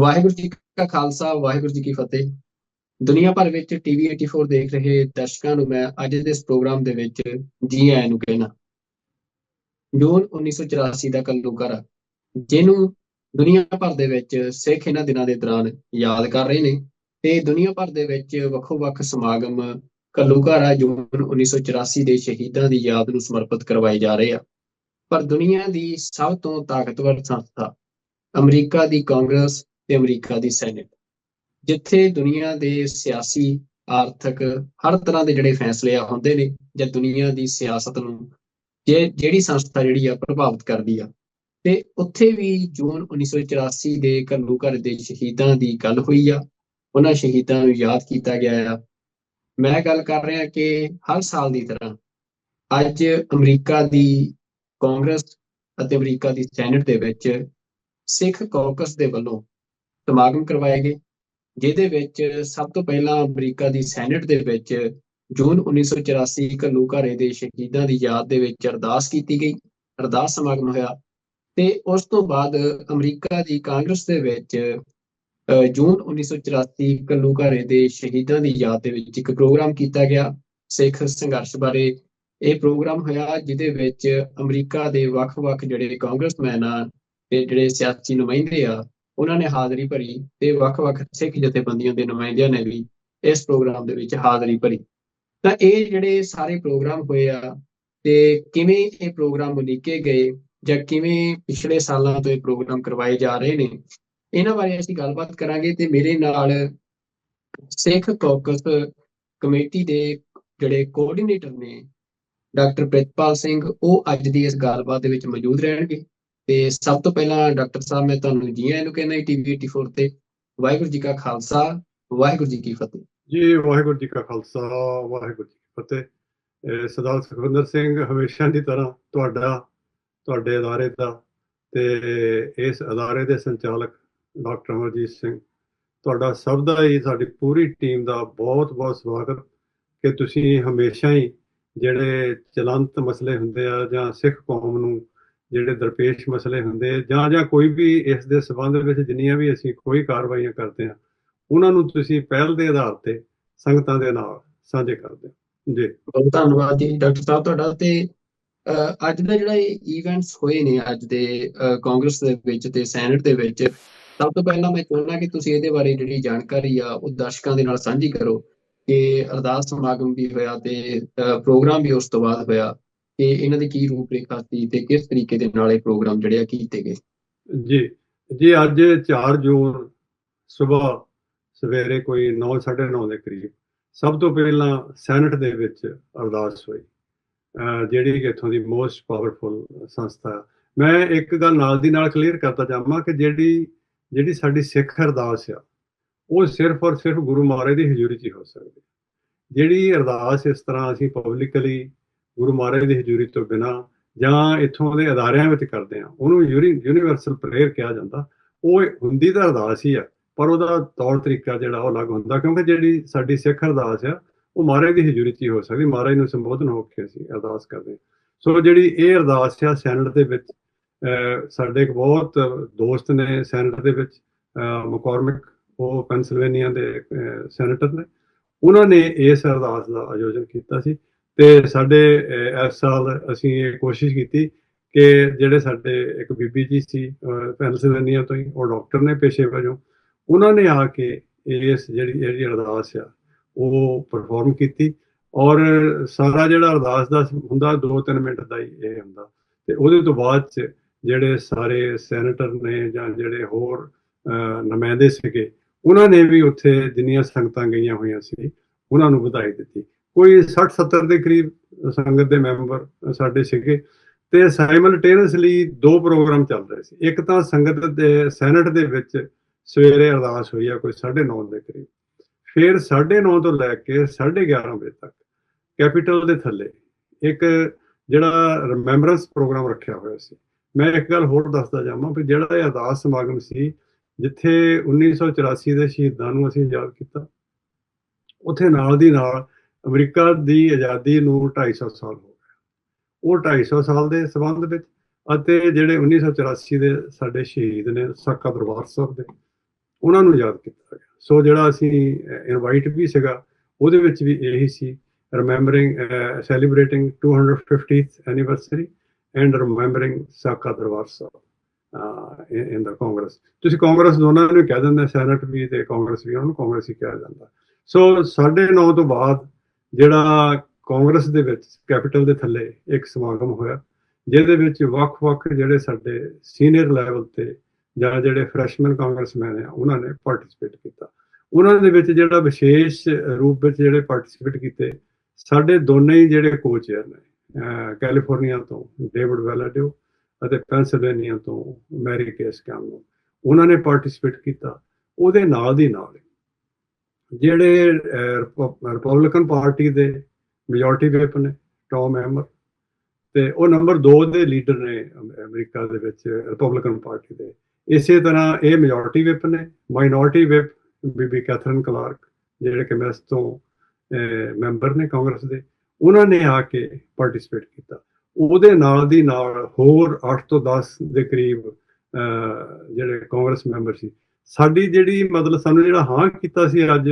ਵਾਹਿਗੁਰੂ ਜੀ ਕਾ ਖਾਲਸਾ, ਵਾਹਿਗੁਰੂ ਜੀ ਕੀ ਫਤਿਹ। ਦੁਨੀਆ ਭਰ ਵਿੱਚ ਟੀਵੀ 84 ਦੇਖ ਰਹੇ ਦਰਸ਼ਕਾਂ ਨੂੰ ਮੈਂ ਅੱਜ ਦੇ ਇਸ ਪ੍ਰੋਗਰਾਮ ਦੇ ਵਿੱਚ ਜੀ ਆਇਆਂ ਨੂੰ ਕਹਿਣਾ। ਜੂਨ 1984 ਦਾ ਘੱਲੂਘਾਰਾ, ਜਿਹਨੂੰ ਦੁਨੀਆ ਭਰ ਦੇ ਵਿੱਚ ਸਿੱਖ ਇਹਨਾਂ ਦਿਨਾਂ ਦੇ ਦੌਰਾਨ ਯਾਦ ਕਰ ਰਹੇ ਨੇ, ਤੇ ਦੁਨੀਆ ਭਰ ਦੇ ਵਿੱਚ ਵੱਖੋ-ਵੱਖ ਸਮਾਗਮ ਘੱਲੂਘਾਰਾ ਜੂਨ 1984 ਦੇ ਸ਼ਹੀਦਾਂ ਦੀ ਯਾਦ ਨੂੰ ਸਮਰਪਿਤ ਕਰਵਾਏ ਜਾ ਰਹੇ ਆ। ਪਰ ਦੁਨੀਆ ਦੀ ਸਭ ਤੋਂ ਤਾਕਤਵਰ ਸੰਸਥਾ ਅਮਰੀਕਾ ਦੀ ਕਾਂਗਰਸ ਤੇ ਅਮਰੀਕਾ ਦੀ ਸੈਨੇਟ, ਜਿੱਥੇ ਦੁਨੀਆ ਦੇ ਸਿਆਸੀ, ਆਰਥਿਕ ਹਰ ਤਰ੍ਹਾਂ ਦੇ ਜਿਹੜੇ ਫੈਸਲੇ ਹੁੰਦੇ ਨੇ, ਜਾਂ ਦੁਨੀਆ ਦੀ ਸਿਆਸਤ ਨੂੰ ਜਿਹੜੀ ਸੰਸਥਾ ਜਿਹੜੀ ਆ ਪ੍ਰਭਾਵਿਤ ਕਰਦੀ ਆ, ਤੇ ਉੱਥੇ ਵੀ ਜੂਨ 1984 ਦੇ ਘੱਲੂਘਾਰੇ ਦੇ ਸ਼ਹੀਦਾਂ ਦੀ ਗੱਲ ਹੋਈ ਆ। ਉਹਨਾਂ ਸ਼ਹੀਦਾਂ ਨੂੰ ਯਾਦ ਕੀਤਾ ਗਿਆ ਆ। ਮੈਂ ਗੱਲ ਕਰ ਰਿਹਾ ਕਿ ਹਰ ਸਾਲ ਦੀ ਤਰ੍ਹਾਂ ਅੱਜ ਅਮਰੀਕਾ ਦੀ ਕਾਂਗਰਸ ਅਤੇ ਅਮਰੀਕਾ ਦੀ ਸੈਨੇਟ ਦੇ ਵਿੱਚ ਸਿੱਖ ਕੌਕਸ ਦੇ ਵੱਲੋਂ ਸਮਾਗਮ ਕਰਵਾਏ ਗਏ, ਜਿਹਦੇ ਵਿੱਚ ਸਭ ਤੋਂ ਪਹਿਲਾਂ ਅਮਰੀਕਾ ਦੀ ਸੈਨੇਟ ਦੇ ਵਿੱਚ ਜੂਨ 1984 ਘੱਲੂਘਾਰੇ ਦੇ ਸ਼ਹੀਦਾਂ ਦੀ ਯਾਦ ਦੇ ਵਿੱਚ ਅਰਦਾਸ ਕੀਤੀ ਗਈ। ਅਰਦਾਸ ਸਮਾਗਮ ਹੋਇਆ ਤੇ ਉਸ ਤੋਂ ਬਾਅਦ ਅਮਰੀਕਾ ਦੀ ਕਾਂਗਰਸ ਦੇ ਵਿੱਚ ਜੂਨ 1984 ਘੱਲੂਘਾਰੇ ਦੇ ਸ਼ਹੀਦਾਂ ਦੀ ਯਾਦ ਦੇ ਵਿੱਚ ਇੱਕ ਪ੍ਰੋਗਰਾਮ ਕੀਤਾ ਗਿਆ। ਸਿੱਖ ਸੰਘਰਸ਼ ਬਾਰੇ ਇਹ ਪ੍ਰੋਗਰਾਮ ਹੋਇਆ, ਜਿਹਦੇ ਵਿੱਚ ਅਮਰੀਕਾ ਦੇ ਵੱਖ-ਵੱਖ ਜਿਹੜੇ ਕਾਂਗਰਸਮੈਨ ਆ ਤੇ ਜਿਹੜੇ ਸਿਆਸੀ ਨੁਮਾਇੰਦੇ ਆ, ਉਹਨਾਂ ਨੇ ਹਾਜ਼ਰੀ ਭਰੀ, ਤੇ ਵੱਖ-ਵੱਖ ਸਿੱਖ ਜਥੇਬੰਦੀਆਂ ਦੇ ਨੁਮਾਇੰਦਿਆਂ ਨੇ ਵੀ ਇਸ ਪ੍ਰੋਗਰਾਮ ਦੇ ਵਿੱਚ ਹਾਜ਼ਰੀ ਭਰੀ। ਤਾਂ ਇਹ ਜਿਹੜੇ ਸਾਰੇ ਪ੍ਰੋਗਰਾਮ ਹੋਏ ਆ, ਤੇ ਕਿਵੇਂ ਇਹ ਪ੍ਰੋਗਰਾਮ ਉਲੀਕੇ ਗਏ, ਜਾਂ ਕਿਵੇਂ ਪਿਛਲੇ ਸਾਲਾਂ ਤੋਂ ਇਹ ਪ੍ਰੋਗਰਾਮ ਕਰਵਾਏ ਜਾ ਰਹੇ ਨੇ, ਇਹਨਾਂ ਬਾਰੇ ਅਸੀਂ ਗੱਲਬਾਤ ਕਰਾਂਗੇ। ਤੇ ਮੇਰੇ ਨਾਲ ਸਿੱਖ ਕੌਕਸ ਕਮੇਟੀ ਦੇ ਜਿਹੜੇ ਕੋਆਰਡੀਨੇਟਰ ਨੇ ਡਾਕਟਰ ਪ੍ਰਿਤਪਾਲ ਸਿੰਘ, ਉਹ ਅੱਜ ਦੀ ਇਸ ਗੱਲਬਾਤ ਦੇ ਵਿੱਚ ਮੌਜੂਦ ਰਹਿਣਗੇ। ਤੇ ਸਭ ਤੋਂ ਪਹਿਲਾਂ ਡਾਕਟਰ ਸਾਹਿਬ, ਮੈਂ ਤੁਹਾਨੂੰ ਜੀ ਆਇਆਂ ਨੂੰ ਕਹਿੰਦਾ ਟੀਵੀ 84 ਤੇ। ਵਾਹਿਗੁਰੂ ਜੀ ਕਾ ਖਾਲਸਾ, ਵਾਹਿਗੁਰੂ ਜੀ ਕੀ ਫਤਿਹ। ਜੀ ਵਾਹਿਗੁਰੂ ਜੀ ਕਾ ਖਾਲਸਾ, ਵਾਹਿਗੁਰੂ ਜੀ ਕੀ ਫਤਿਹ। ਸਰਦਾਰ ਸੁਖਵਿੰਦਰ ਸਿੰਘ, ਹਮੇਸ਼ਾ ਦੀ ਤਰ੍ਹਾਂ ਤੁਹਾਡੇ ਅਦਾਰੇ ਦਾ ਤੇ ਇਸ ਅਦਾਰੇ ਦੇ ਸੰਚਾਲਕ ਡਾਕਟਰ ਅਮਰਜੀਤ ਸਿੰਘ, ਤੁਹਾਡਾ ਸਭ ਦਾ ਹੀ, ਸਾਡੀ ਪੂਰੀ ਟੀਮ ਦਾ ਬਹੁਤ ਬਹੁਤ ਸਵਾਗਤ ਕਿ ਤੁਸੀਂ ਹਮੇਸ਼ਾ ਹੀ ਜਿਹੜੇ ਚਲੰਤ ਮਸਲੇ ਹੁੰਦੇ ਆ, ਜਾਂ ਸਿੱਖ ਕੌਮ ਨੂੰ ਜਿਹੜੇ ਦਰਪੇਸ਼ ਮਸਲੇ ਹੁੰਦੇ, ਜਾਂ ਕੋਈ ਵੀ ਇਸ ਦੇ ਸੰਬੰਧ ਵਿੱਚ ਜਿੰਨੀਆਂ ਵੀ ਅਸੀਂ ਕੋਈ ਕਾਰਵਾਈਆਂ ਕਰਦੇ ਹਾਂ, ਉਹਨਾਂ ਨੂੰ ਤੁਸੀਂ ਪਹਿਲ ਦੇ ਆਧਾਰ ਤੇ ਸੰਗਤਾਂ ਦੇ ਨਾਲ ਸਾਂਝੇ ਕਰਦੇ ਹੋ। ਜੀ ਬਹੁਤ ਧੰਨਵਾਦ ਜੀ ਡਾਕਟਰ ਸਾਹਿਬ ਤੁਹਾਡਾ। ਤੇ ਅੱਜ ਦਾ ਜਿਹੜਾ ਇਹ ਈਵੈਂਟਸ ਹੋਏ ਨੇ ਅੱਜ ਦੇ ਕਾਂਗਰਸ ਦੇ ਵਿੱਚ ਤੇ ਸੈਨੇਟ ਦੇ ਵਿੱਚ, ਸਭ ਤੋਂ ਪਹਿਲਾਂ ਮੈਂ ਚਾਹੁੰਦਾ ਕਿ ਤੁਸੀਂ ਇਹਦੇ ਬਾਰੇ ਜਿਹੜੀ ਜਾਣਕਾਰੀ ਆ ਉਹ ਦਰਸ਼ਕਾਂ ਦੇ ਨਾਲ ਸਾਂਝੀ ਕਰੋ ਕਿ ਅਰਦਾਸ ਸਮਾਗਮ ਵੀ ਹੋਇਆ ਤੇ ਪ੍ਰੋਗਰਾਮ ਵੀ ਉਸ ਤੋਂ ਬਾਅਦ ਹੋਇਆ, ਤੇ ਇਹਨਾਂ ਦੀ ਕੀ ਰੂਪ ਰੇਖਾ ਸੀ ਤੇ ਕਿਸ ਤਰੀਕੇ ਦੇ ਨਾਲ ਇਹ ਪ੍ਰੋਗਰਾਮ ਜਿਹੜੇ ਆ ਕੀਤੇ ਗਏ। ਜੀ ਅੱਜ 4 ਜੂਨ ਸਵੇਰੇ ਕੋਈ 9:30 ਦੇ ਕਰੀਬ ਸਭ ਤੋਂ ਪਹਿਲਾਂ ਸੈਨੇਟ ਦੇ ਵਿੱਚ ਅਰਦਾਸ ਹੋਈ, ਜਿਹੜੀ ਕਿ ਇੱਥੋਂ ਦੀ ਮੋਸਟ ਪਾਵਰਫੁਲ ਸੰਸਥਾ। ਮੈਂ ਇੱਕ ਗੱਲ ਨਾਲ ਦੀ ਨਾਲ ਕਲੀਅਰ ਕਰਤਾ ਚਾਹਾਂ ਕਿ ਜਿਹੜੀ ਸਾਡੀ ਸਿੱਖ ਅਰਦਾਸ ਆ, ਉਹ ਸਿਰਫ ਔਰ ਸਿਰਫ ਗੁਰੂ ਮਹਾਰਾਜ ਦੀ ਹਜ਼ੂਰੀ 'ਚ ਹੀ ਹੋ ਸਕਦੀ। ਜਿਹੜੀ ਅਰਦਾਸ ਇਸ ਤਰ੍ਹਾਂ ਅਸੀਂ ਪਬਲਿਕਲੀ ਗੁਰੂ ਮਹਾਰਾਜ ਦੀ ਹਜ਼ੂਰੀ ਤੋਂ ਬਿਨਾਂ ਜਾਂ ਇੱਥੋਂ ਦੇ ਅਦਾਰਿਆਂ ਵਿੱਚ ਕਰਦੇ ਹਾਂ, ਉਹਨੂੰ ਯੂਨੀਵਰਸਲ ਪ੍ਰੇਅਰ ਕਿਹਾ ਜਾਂਦਾ। ਉਹ ਹੁੰਦੀ ਤਾਂ ਅਰਦਾਸ ਹੀ ਆ, ਪਰ ਉਹਦਾ ਤੌਰ ਤਰੀਕਾ ਜਿਹੜਾ ਉਹ ਅਲੱਗ ਹੁੰਦਾ, ਕਿਉਂਕਿ ਜਿਹੜੀ ਸਾਡੀ ਸਿੱਖ ਅਰਦਾਸ ਆ ਉਹ ਮਹਾਰਾਜ ਦੀ ਹਜ਼ੂਰੀ 'ਚ ਹੀ ਹੋ ਸਕਦੀ। ਮਹਾਰਾਜ ਨੂੰ ਸੰਬੋਧਨ ਹੋ ਕੇ ਅਸੀਂ ਅਰਦਾਸ ਕਰਦੇ ਹਾਂ। ਸੋ ਜਿਹੜੀ ਇਹ ਅਰਦਾਸ ਆ ਸੈਨੇਟ ਦੇ ਵਿੱਚ, ਸਾਡੇ ਇੱਕ ਬਹੁਤ ਦੋਸਤ ਨੇ ਸੈਨੇਟ ਦੇ ਵਿੱਚ, ਮਕੌਰਮਿਕ, ਉਹ ਪੈਨਸਿਲਵੇਨੀਆ ਦੇ ਸੈਨੇਟਰ ਨੇ, ਉਹਨਾਂ ਨੇ ਇਸ ਅਰਦਾਸ ਦਾ ਆਯੋਜਨ ਕੀਤਾ ਸੀ। ਤੇ ਸਾਡੇ ਇਸ ਸਾਲ ਅਸੀਂ ਇਹ ਕੋਸ਼ਿਸ਼ ਕੀਤੀ ਕਿ ਜਿਹੜੇ ਸਾਡੇ ਇੱਕ ਬੀਬੀ ਜੀ ਸੀ ਪੈਨਸਿਲਵੇਨੀਆ ਤੋਂ ਹੀ, ਉਹ ਡਾਕਟਰ ਨੇ ਪੇਸ਼ੇ ਵਜੋਂ, ਉਹਨਾਂ ਨੇ ਆ ਕੇ ਇਸ ਜਿਹੜੀ ਅਰਦਾਸ ਆ ਉਹ ਪਰਫਾਰਮ ਕੀਤੀ। ਔਰ ਸਾਰਾ ਜਿਹੜਾ ਅਰਦਾਸ ਦਾ ਹੁੰਦਾ 2-3 ਮਿੰਟ ਦਾ ਹੀ ਇਹ ਹੁੰਦਾ, ਤੇ ਉਹਦੇ ਤੋਂ ਬਾਅਦ 'ਚ ਜਿਹੜੇ ਸਾਰੇ ਸੈਨੇਟਰ ਨੇ ਜਾਂ ਜਿਹੜੇ ਹੋਰ ਨੁਮਾਇੰਦੇ ਸੀਗੇ, ਉਹਨਾਂ ਨੇ ਵੀ ਉੱਥੇ ਜਿੰਨੀਆਂ ਸੰਗਤਾਂ ਗਈਆਂ ਹੋਈਆਂ ਸੀ ਉਹਨਾਂ ਨੂੰ ਵਧਾਈ ਦਿੱਤੀ। ਕੋਈ 60-70 ਦੇ ਕਰੀਬ ਸੰਗਤ ਦੇ ਮੈਂਬਰ ਸਾਡੇ ਸੀਗੇ, ਤੇ ਸਾਈਮਲਟੇਨੀਅਸਲੀ 2 ਪ੍ਰੋਗਰਾਮ ਚੱਲ ਰਹੇ ਸੀ। ਇੱਕ ਤਾਂ ਸੰਗਤ ਦੇ ਸੈਨੇਟ ਦੇ ਵਿੱਚ ਸਵੇਰੇ ਅਰਦਾਸ ਹੋਈ ਆ ਕੋਈ 9:30 ਦੇ ਕਰੀਬ, ਫਿਰ 9:30 ਤੋਂ ਲੈ ਕੇ 11:30 ਵਜੇ ਤੱਕ ਕੈਪੀਟਲ ਦੇ ਥੱਲੇ ਇੱਕ ਜਿਹੜਾ ਰਿਮੈਂਬਰੈਂਸ ਪ੍ਰੋਗਰਾਮ ਰੱਖਿਆ ਹੋਇਆ ਸੀ। ਮੈਂ ਇੱਕ ਗੱਲ ਹੋਰ ਦੱਸਦਾ ਜਾਵਾਂ ਵੀ ਜਿਹੜਾ ਇਹ ਅਰਦਾਸ ਸਮਾਗਮ ਸੀ, ਜਿੱਥੇ 1984 ਦੇ ਸ਼ਹੀਦਾਂ ਨੂੰ ਅਸੀਂ ਯਾਦ ਕੀਤਾ, ਉੱਥੇ ਨਾਲ ਦੀ ਨਾਲ ਅਮਰੀਕਾ ਦੀ ਆਜ਼ਾਦੀ ਨੂੰ 250 ਸਾਲ ਹੋ ਗਿਆ। ਉਹ 250 ਸਾਲ ਦੇ ਸੰਬੰਧ ਵਿੱਚ, ਅਤੇ ਜਿਹੜੇ 1984 ਦੇ ਸਾਡੇ ਸ਼ਹੀਦ ਨੇ ਸਾਕਾ ਦਰਬਾਰ ਸਾਹਿਬ ਦੇ, ਉਹਨਾਂ ਨੂੰ ਯਾਦ ਕੀਤਾ ਗਿਆ। ਸੋ ਜਿਹੜਾ ਅਸੀਂ ਇਨਵਾਈਟ ਵੀ ਸੀਗਾ ਉਹਦੇ ਵਿੱਚ ਵੀ ਇਹੀ ਸੀ, remembering celebrating 250th anniversary and remembering Saka Darbar ਸਾਹਿਬ ਇਨ ਦਾ ਕਾਂਗਰਸ। ਤੁਸੀਂ ਕਾਂਗਰਸ ਦੋਨਾਂ ਨੂੰ ਕਹਿ ਦਿੰਦੇ, ਸੈਨੇਟ ਵੀ ਤੇ ਕਾਂਗਰਸ ਵੀ, ਉਹਨਾਂ ਨੂੰ ਕਾਂਗਰਸ ਹੀ ਕਿਹਾ ਜਾਂਦਾ। ਸੋ 9:30 ਤੋਂ ਬਾਅਦ ਜਿਹੜਾ ਕਾਂਗਰਸ ਦੇ ਵਿੱਚ ਕੈਪੀਟਲ ਦੇ ਥੱਲੇ ਇੱਕ ਸਮਾਗਮ ਹੋਇਆ, ਜਿਹਦੇ ਵਿੱਚ ਵੱਖ-ਵੱਖ ਜਿਹੜੇ ਸਾਡੇ ਸੀਨੀਅਰ ਲੈਵਲ ਤੇ ਜਾਂ ਜਿਹੜੇ ਫਰੈਸ਼ਮੈਨ ਕਾਂਗਰਸਮੈਨ ਆ ਉਹਨਾਂ ਨੇ ਪਾਰਟਿਸਿਪੇਟ ਕੀਤਾ। ਉਹਨਾਂ ਦੇ ਵਿੱਚ ਜਿਹੜਾ ਵਿਸ਼ੇਸ਼ ਰੂਪ ਵਿੱਚ ਜਿਹੜੇ ਪਾਰਟਿਸਿਪੇਟ ਕੀਤੇ, ਸਾਡੇ ਦੋਨੇ ਹੀ ਜਿਹੜੇ ਕੋ-ਚੇਅਰ ਨੇ, ਕੈਲੀਫੋਰਨੀਆ ਤੋਂ ਡੇਵਿਡ ਵੈਲਾਡਿਓ ਅਤੇ ਪੈਂਸਿਲਵੇਨੀਆ ਤੋਂ ਮੈਰੀ ਕੇਸ ਕੈਮਲਨ, ਉਹਨਾਂ ਨੇ ਪਾਰਟਿਸਿਪੇਟ ਕੀਤਾ। ਉਹਦੇ ਨਾਲ ਦੀ ਨਾਲ ਜਿਹੜੇ ਰਿਪਬਲਿਕਨ ਪਾਰਟੀ ਦੇ ਮੈਜੋਰਟੀ ਵਿਪ ਨੇ ਟੌਮ ਐਮਰ, ਤੇ ਉਹ ਨੰਬਰ 2 ਦੇ ਲੀਡਰ ਨੇ ਅਮਰੀਕਾ ਦੇ ਵਿੱਚ ਰਿਪਬਲਿਕਨ ਪਾਰਟੀ ਦੇ। ਇਸੇ ਤਰ੍ਹਾਂ ਇਹ ਮੈਜੋਰਟੀ ਵਿਪ ਨੇ। ਮਾਈਨੋਰਟੀ ਵਿਪ ਬੀਬੀ ਕੈਥਰੀਨ ਕਲਾਰਕ, ਜਿਹੜੇ ਕਿ ਮੈਸ ਤੋਂ ਮੈਂਬਰ ਨੇ ਕਾਂਗਰਸ ਦੇ, ਉਹਨਾਂ ਨੇ ਆ ਕੇ ਪਾਰਟਿਸਿਪੇਟ ਕੀਤਾ। ਉਹਦੇ ਨਾਲ ਦੀ ਨਾਲ ਹੋਰ 8 ਤੋਂ 10 ਦੇ ਕਰੀਬ ਜਿਹੜੇ ਕਾਂਗਰਸ ਮੈਂਬਰ ਸੀ। ਸਾਡੀ ਜਿਹੜੀ ਮਤਲਬ ਸਾਨੂੰ ਜਿਹੜਾ ਹਾਂ ਕੀਤਾ ਸੀ ਅੱਜ,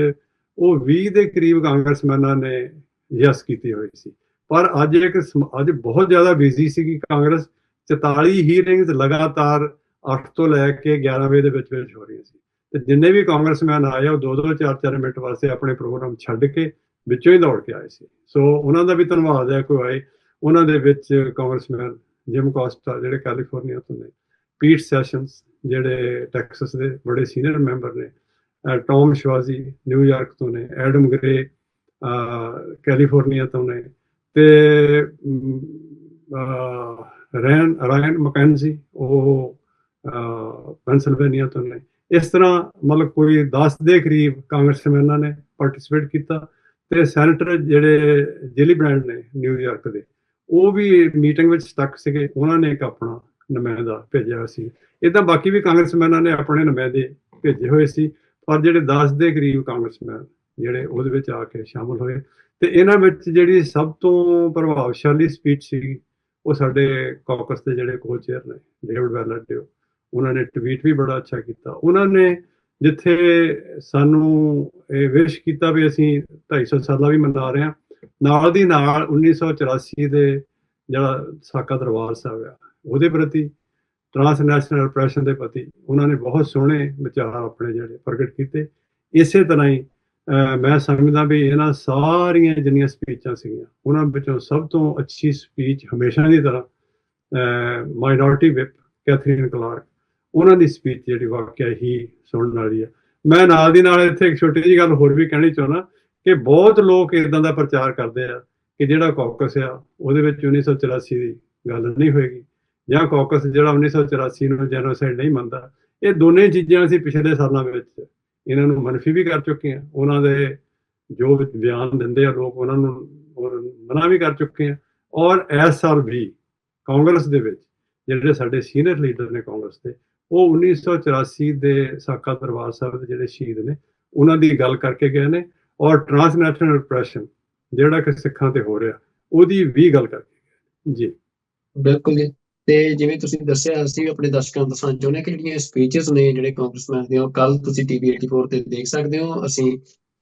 ਉਹ 20 ਦੇ ਕਰੀਬ ਕਾਂਗਰਸਮੈਨਾਂ ਨੇ ਯੈਸ ਕੀਤੀ ਹੋਈ ਸੀ। ਪਰ ਅੱਜ ਬਹੁਤ ਜ਼ਿਆਦਾ ਬਿਜ਼ੀ ਸੀਗੀ ਕਾਂਗਰਸ। 44 ਹੀਅਰਿੰਗਸ ਲਗਾਤਾਰ 8 ਤੋਂ ਲੈ ਕੇ 11 ਵਜੇ ਦੇ ਵਿੱਚ ਹੋ ਰਹੀਆਂ ਸੀ, ਤੇ ਜਿੰਨੇ ਵੀ ਕਾਂਗਰਸਮੈਨ ਆਏ ਉਹ 2-2 4-4 ਮਿੰਟ ਵਾਸਤੇ ਆਪਣੇ ਪ੍ਰੋਗਰਾਮ ਛੱਡ ਕੇ ਵਿੱਚੋਂ ਹੀ ਦੌੜ ਕੇ ਆਏ ਸੀ। ਸੋ ਉਹਨਾਂ ਦਾ ਵੀ ਧੰਨਵਾਦ ਹੈ ਕੋਈ ਆਏ। ਉਹਨਾਂ ਦੇ ਵਿੱਚ ਕਾਂਗਰਸਮੈਨ ਜਿਮ ਕੋਸਟਾ ਜਿਹੜੇ ਕੈਲੀਫੋਰਨੀਆ ਤੋਂ ਨੇ, ਪੀਟ ਸੈਸ਼ਨਸ ਜਿਹੜੇ ਟੈਕਸਸ ਦੇ ਬੜੇ ਸੀਨੀਅਰ ਮੈਂਬਰ ਨੇ, ਟੌਮ ਸ਼ਵਾਜ਼ੀ ਨਿਊਯਾਰਕ ਤੋਂ ਨੇ, ਐਡਮ ਗਰੇ ਕੈਲੀਫੋਰਨੀਆ ਤੋਂ ਨੇ, ਤੇ ਰਾਇਨ ਮਕੈਂਜੀ ਉਹ ਪੈਂਸਿਲਵੇਨੀਆ ਤੋਂ ਨੇ। ਇਸ ਤਰ੍ਹਾਂ ਮਤਲਬ ਕੋਈ 10 ਦੇ ਕਰੀਬ ਕਾਂਗਰਸਮੈਨਾਂ ਨੇ ਪਾਰਟਿਸਿਪੇਟ ਕੀਤਾ। ਤੇ ਸੈਨੇਟਰ ਜਿਹੜੇ ਜਿਲੀ ਬ੍ਰਾਂਡ ਨੇ ਨਿਊਯਾਰਕ ਦੇ, ਉਹ ਵੀ ਮੀਟਿੰਗ ਵਿੱਚ ਸਟਕ ਸੀਗੇ। ਉਹਨਾਂ ਨੇ ਇੱਕ ਆਪਣਾ ਨੁਮਾਇੰਦਾ ਭੇਜਿਆ ਸੀ। ਇੱਦਾਂ ਬਾਕੀ ਵੀ ਕਾਂਗਰਸਮੈਨਾਂ ਨੇ ਆਪਣੇ ਨੁਮਾਇੰਦੇ ਭੇਜੇ ਹੋਏ ਸੀ, ਪਰ ਜਿਹੜੇ 10 ਦੇ ਕਰੀਬ ਕਾਂਗਰਸਮੈਨ ਜਿਹੜੇ ਉਹਦੇ ਵਿੱਚ ਆ ਕੇ ਸ਼ਾਮਲ ਹੋਏ। ਤੇ ਇਹਨਾਂ ਵਿੱਚ ਜਿਹੜੀ ਸਭ ਤੋਂ ਪ੍ਰਭਾਵਸ਼ਾਲੀ ਸਪੀਚ ਸੀ ਉਹ ਸਾਡੇ ਕਾਕਸ ਦੇ ਜਿਹੜੇ ਕੋ-ਚੇਅਰ ਨੇ ਡੇਵਿਡ ਵੈਲਾਡਿਓ, ਉਹਨਾਂ ਨੇ ਟਵੀਟ ਵੀ ਬੜਾ ਅੱਛਾ ਕੀਤਾ। ਉਹਨਾਂ ਨੇ ਜਿੱਥੇ ਸਾਨੂੰ ਇਹ ਵਿਸ਼ ਕੀਤਾ ਵੀ ਅਸੀਂ 250 ਸਾਲਾਂ ਵੀ ਮਨਾ ਰਹੇ ਹਾਂ, ਨਾਲ ਦੀ ਨਾਲ 1984 ਦੇ ਜਿਹੜਾ ਸਾਕਾ ਦਰਬਾਰ ਸਾਹਿਬ ਆ ਉਹਦੇ ਪ੍ਰਤੀ, ਟਰਾਂਸਨੈਸ਼ਨਲ ਰਿਪਰੈਸ਼ਨ ਦੇ ਪ੍ਰਤੀ ਉਹਨਾਂ ਨੇ ਬਹੁਤ ਸੋਹਣੇ ਵਿਚਾਰ ਆਪਣੇ ਜਿਹੜੇ ਪ੍ਰਗਟ ਕੀਤੇ। ਇਸੇ ਤਰ੍ਹਾਂ ਹੀ ਮੈਂ ਸਮਝਦਾ ਵੀ ਇਹਨਾਂ ਸਾਰੀਆਂ ਜਿੰਨੀਆਂ ਸਪੀਚਾਂ ਸੀਗੀਆਂ, ਉਹਨਾਂ ਵਿੱਚੋਂ ਸਭ ਤੋਂ ਅੱਛੀ ਸਪੀਚ ਹਮੇਸ਼ਾ ਦੀ ਤਰ੍ਹਾਂ ਮਾਈਨੋਰਟੀ ਵਿਪ ਕੈਥਰੀਨ ਕਲਾਰਕ, ਉਹਨਾਂ ਦੀ ਸਪੀਚ ਜਿਹੜੀ ਵਾਕਿਆ ਹੀ ਸੁਣਨ ਵਾਲੀ ਹੈ। ਮੈਂ ਨਾਲ ਦੀ ਨਾਲ ਇੱਥੇ ਇੱਕ ਛੋਟੀ ਜਿਹੀ ਗੱਲ ਹੋਰ ਵੀ ਕਹਿਣੀ ਚਾਹੁੰਦਾ ਕਿ ਬਹੁਤ ਲੋਕ ਇੱਦਾਂ ਦਾ ਪ੍ਰਚਾਰ ਕਰਦੇ ਆ ਕਿ ਜਿਹੜਾ ਕਾਕਸ ਆ ਉਹਦੇ ਵਿੱਚ 1984 ਦੀ ਗੱਲ ਨਹੀਂ ਹੋਏਗੀ, ਜਾਂ ਕਾਕਸ ਜਿਹੜਾ 1984 ਨੂੰ ਜੈਨੋਸਾਈਡ ਨਹੀਂ ਮੰਨਦਾ। ਇਹ ਦੋਨੇ ਚੀਜ਼ਾਂ ਅਸੀਂ ਪਿਛਲੇ ਸਾਲਾਂ ਵਿੱਚ ਇਹਨਾਂ ਨੂੰ ਮਨਫੀ ਵੀ ਕਰ ਚੁੱਕੇ ਹਾਂ। ਉਹਨਾਂ ਦੇ ਜੋ ਬਿਆਨ ਦਿੰਦੇ ਆ ਲੋਕ, ਉਹਨਾਂ ਨੂੰ ਮਨਾ ਵੀ ਕਰ ਚੁੱਕੇ ਹਾਂ। ਔਰ ਇਸ ਸਾਲ ਵੀ ਕਾਂਗਰਸ ਦੇ ਵਿੱਚ ਜਿਹੜੇ ਸਾਡੇ ਸੀਨੀਅਰ ਲੀਡਰ ਨੇ ਕਾਂਗਰਸ ਦੇ, ਉਹ 1984 ਦੇ ਸਾਕਾ ਦਰਬਾਰ ਸਾਹਿਬ ਦੇ ਜਿਹੜੇ ਸ਼ਹੀਦ ਨੇ ਉਹਨਾਂ ਦੀ ਗੱਲ ਕਰਕੇ ਗਏ ਨੇ, ਔਰ ਟਰਾਂਸਨੈਸ਼ਨਲ ਰਿਪਰੈਸ਼ਨ ਜਿਹੜਾ ਕਿ ਸਿੱਖਾਂ ਤੇ ਹੋ ਰਿਹਾ ਉਹਦੀ ਵੀ ਗੱਲ ਕਰਕੇ ਗਏ। ਜੀ ਬਿਲਕੁਲ ਜੀ। ਤੇ ਜਿਵੇਂ ਤੁਸੀਂ ਦੱਸਿਆ, ਅਸੀਂ ਵੀ ਆਪਣੇ ਦਰਸ਼ਕਾਂ ਨੂੰ ਦੱਸਣਾ ਚਾਹੁੰਦੇ ਹਾਂ ਕਿ ਜਿਹੜੀਆਂ ਸਪੀਚਸ ਨੇ ਜਿਹੜੇ ਕਾਂਗਰਸਮੈਨ ਦੀਆਂ, ਉਹ ਕੱਲ ਤੁਸੀਂ TV 84 ਤੇ ਦੇਖ ਸਕਦੇ ਹੋ। ਅਸੀਂ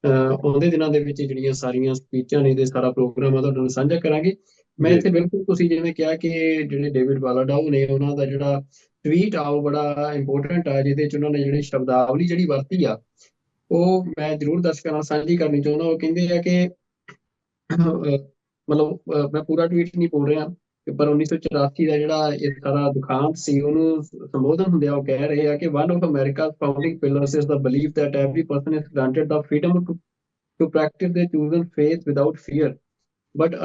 ਆਉਂਦੇ ਦਿਨਾਂ ਦੇ ਵਿੱਚ ਜਿਹੜੀਆਂ ਸਾਰੀਆਂ ਸਪੀਚਾਂ ਨੇ ਤੇ ਸਾਰਾ ਪ੍ਰੋਗਰਾਮ ਆ ਤੁਹਾਡੇ ਨਾਲ ਸਾਂਝਾ ਕਰਾਂਗੇ। ਮੈਂ ਇੱਥੇ ਬਿਲਕੁਲ ਤੁਸੀਂ ਜਿਵੇਂ ਕਿਹਾ ਕਿ ਜਿਹੜੇ ਡੇਵਿਡ ਵਾਲਾਡਾਓ ਨੇ, ਉਹਨਾਂ ਦਾ ਜਿਹੜਾ ਟਵੀਟ ਆ ਉਹ ਬੜਾ ਇੰਪੋਰਟੈਂਟ ਆ, ਜਿਹਦੇ 'ਚ ਉਹਨਾਂ ਨੇ ਜਿਹੜੀ ਸ਼ਬਦਾਵਲੀ ਜਿਹੜੀ ਵਰਤੀ ਆ ਉਹ ਮੈਂ ਜ਼ਰੂਰ ਦਰਸ਼ਕਾਂ ਨਾਲ ਸਾਂਝੀ ਕਰਨੀ ਚਾਹੁੰਦਾ। ਉਹ ਕਹਿੰਦੇ ਆ ਕਿ ਮਤਲਬ ਮੈਂ ਪੂਰਾ ਟਵੀਟ ਨਹੀਂ ਬੋਲ ਰਿਹਾ, ਪਰ 1984 ਦਾ ਜਿਹੜਾ ਇਹ ਸਾਰਾ ਦੁਖਾਂਤ ਸੀ ਉਹਨੂੰ ਸੰਬੋਧਨ ਹੁੰਦਿਆਂ ਉਹ ਕਹਿ ਰਹੇ ਆ ਕਿ one of America's founding pillars is the belief that every person is granted the freedom to practice their chosen faith without fear. But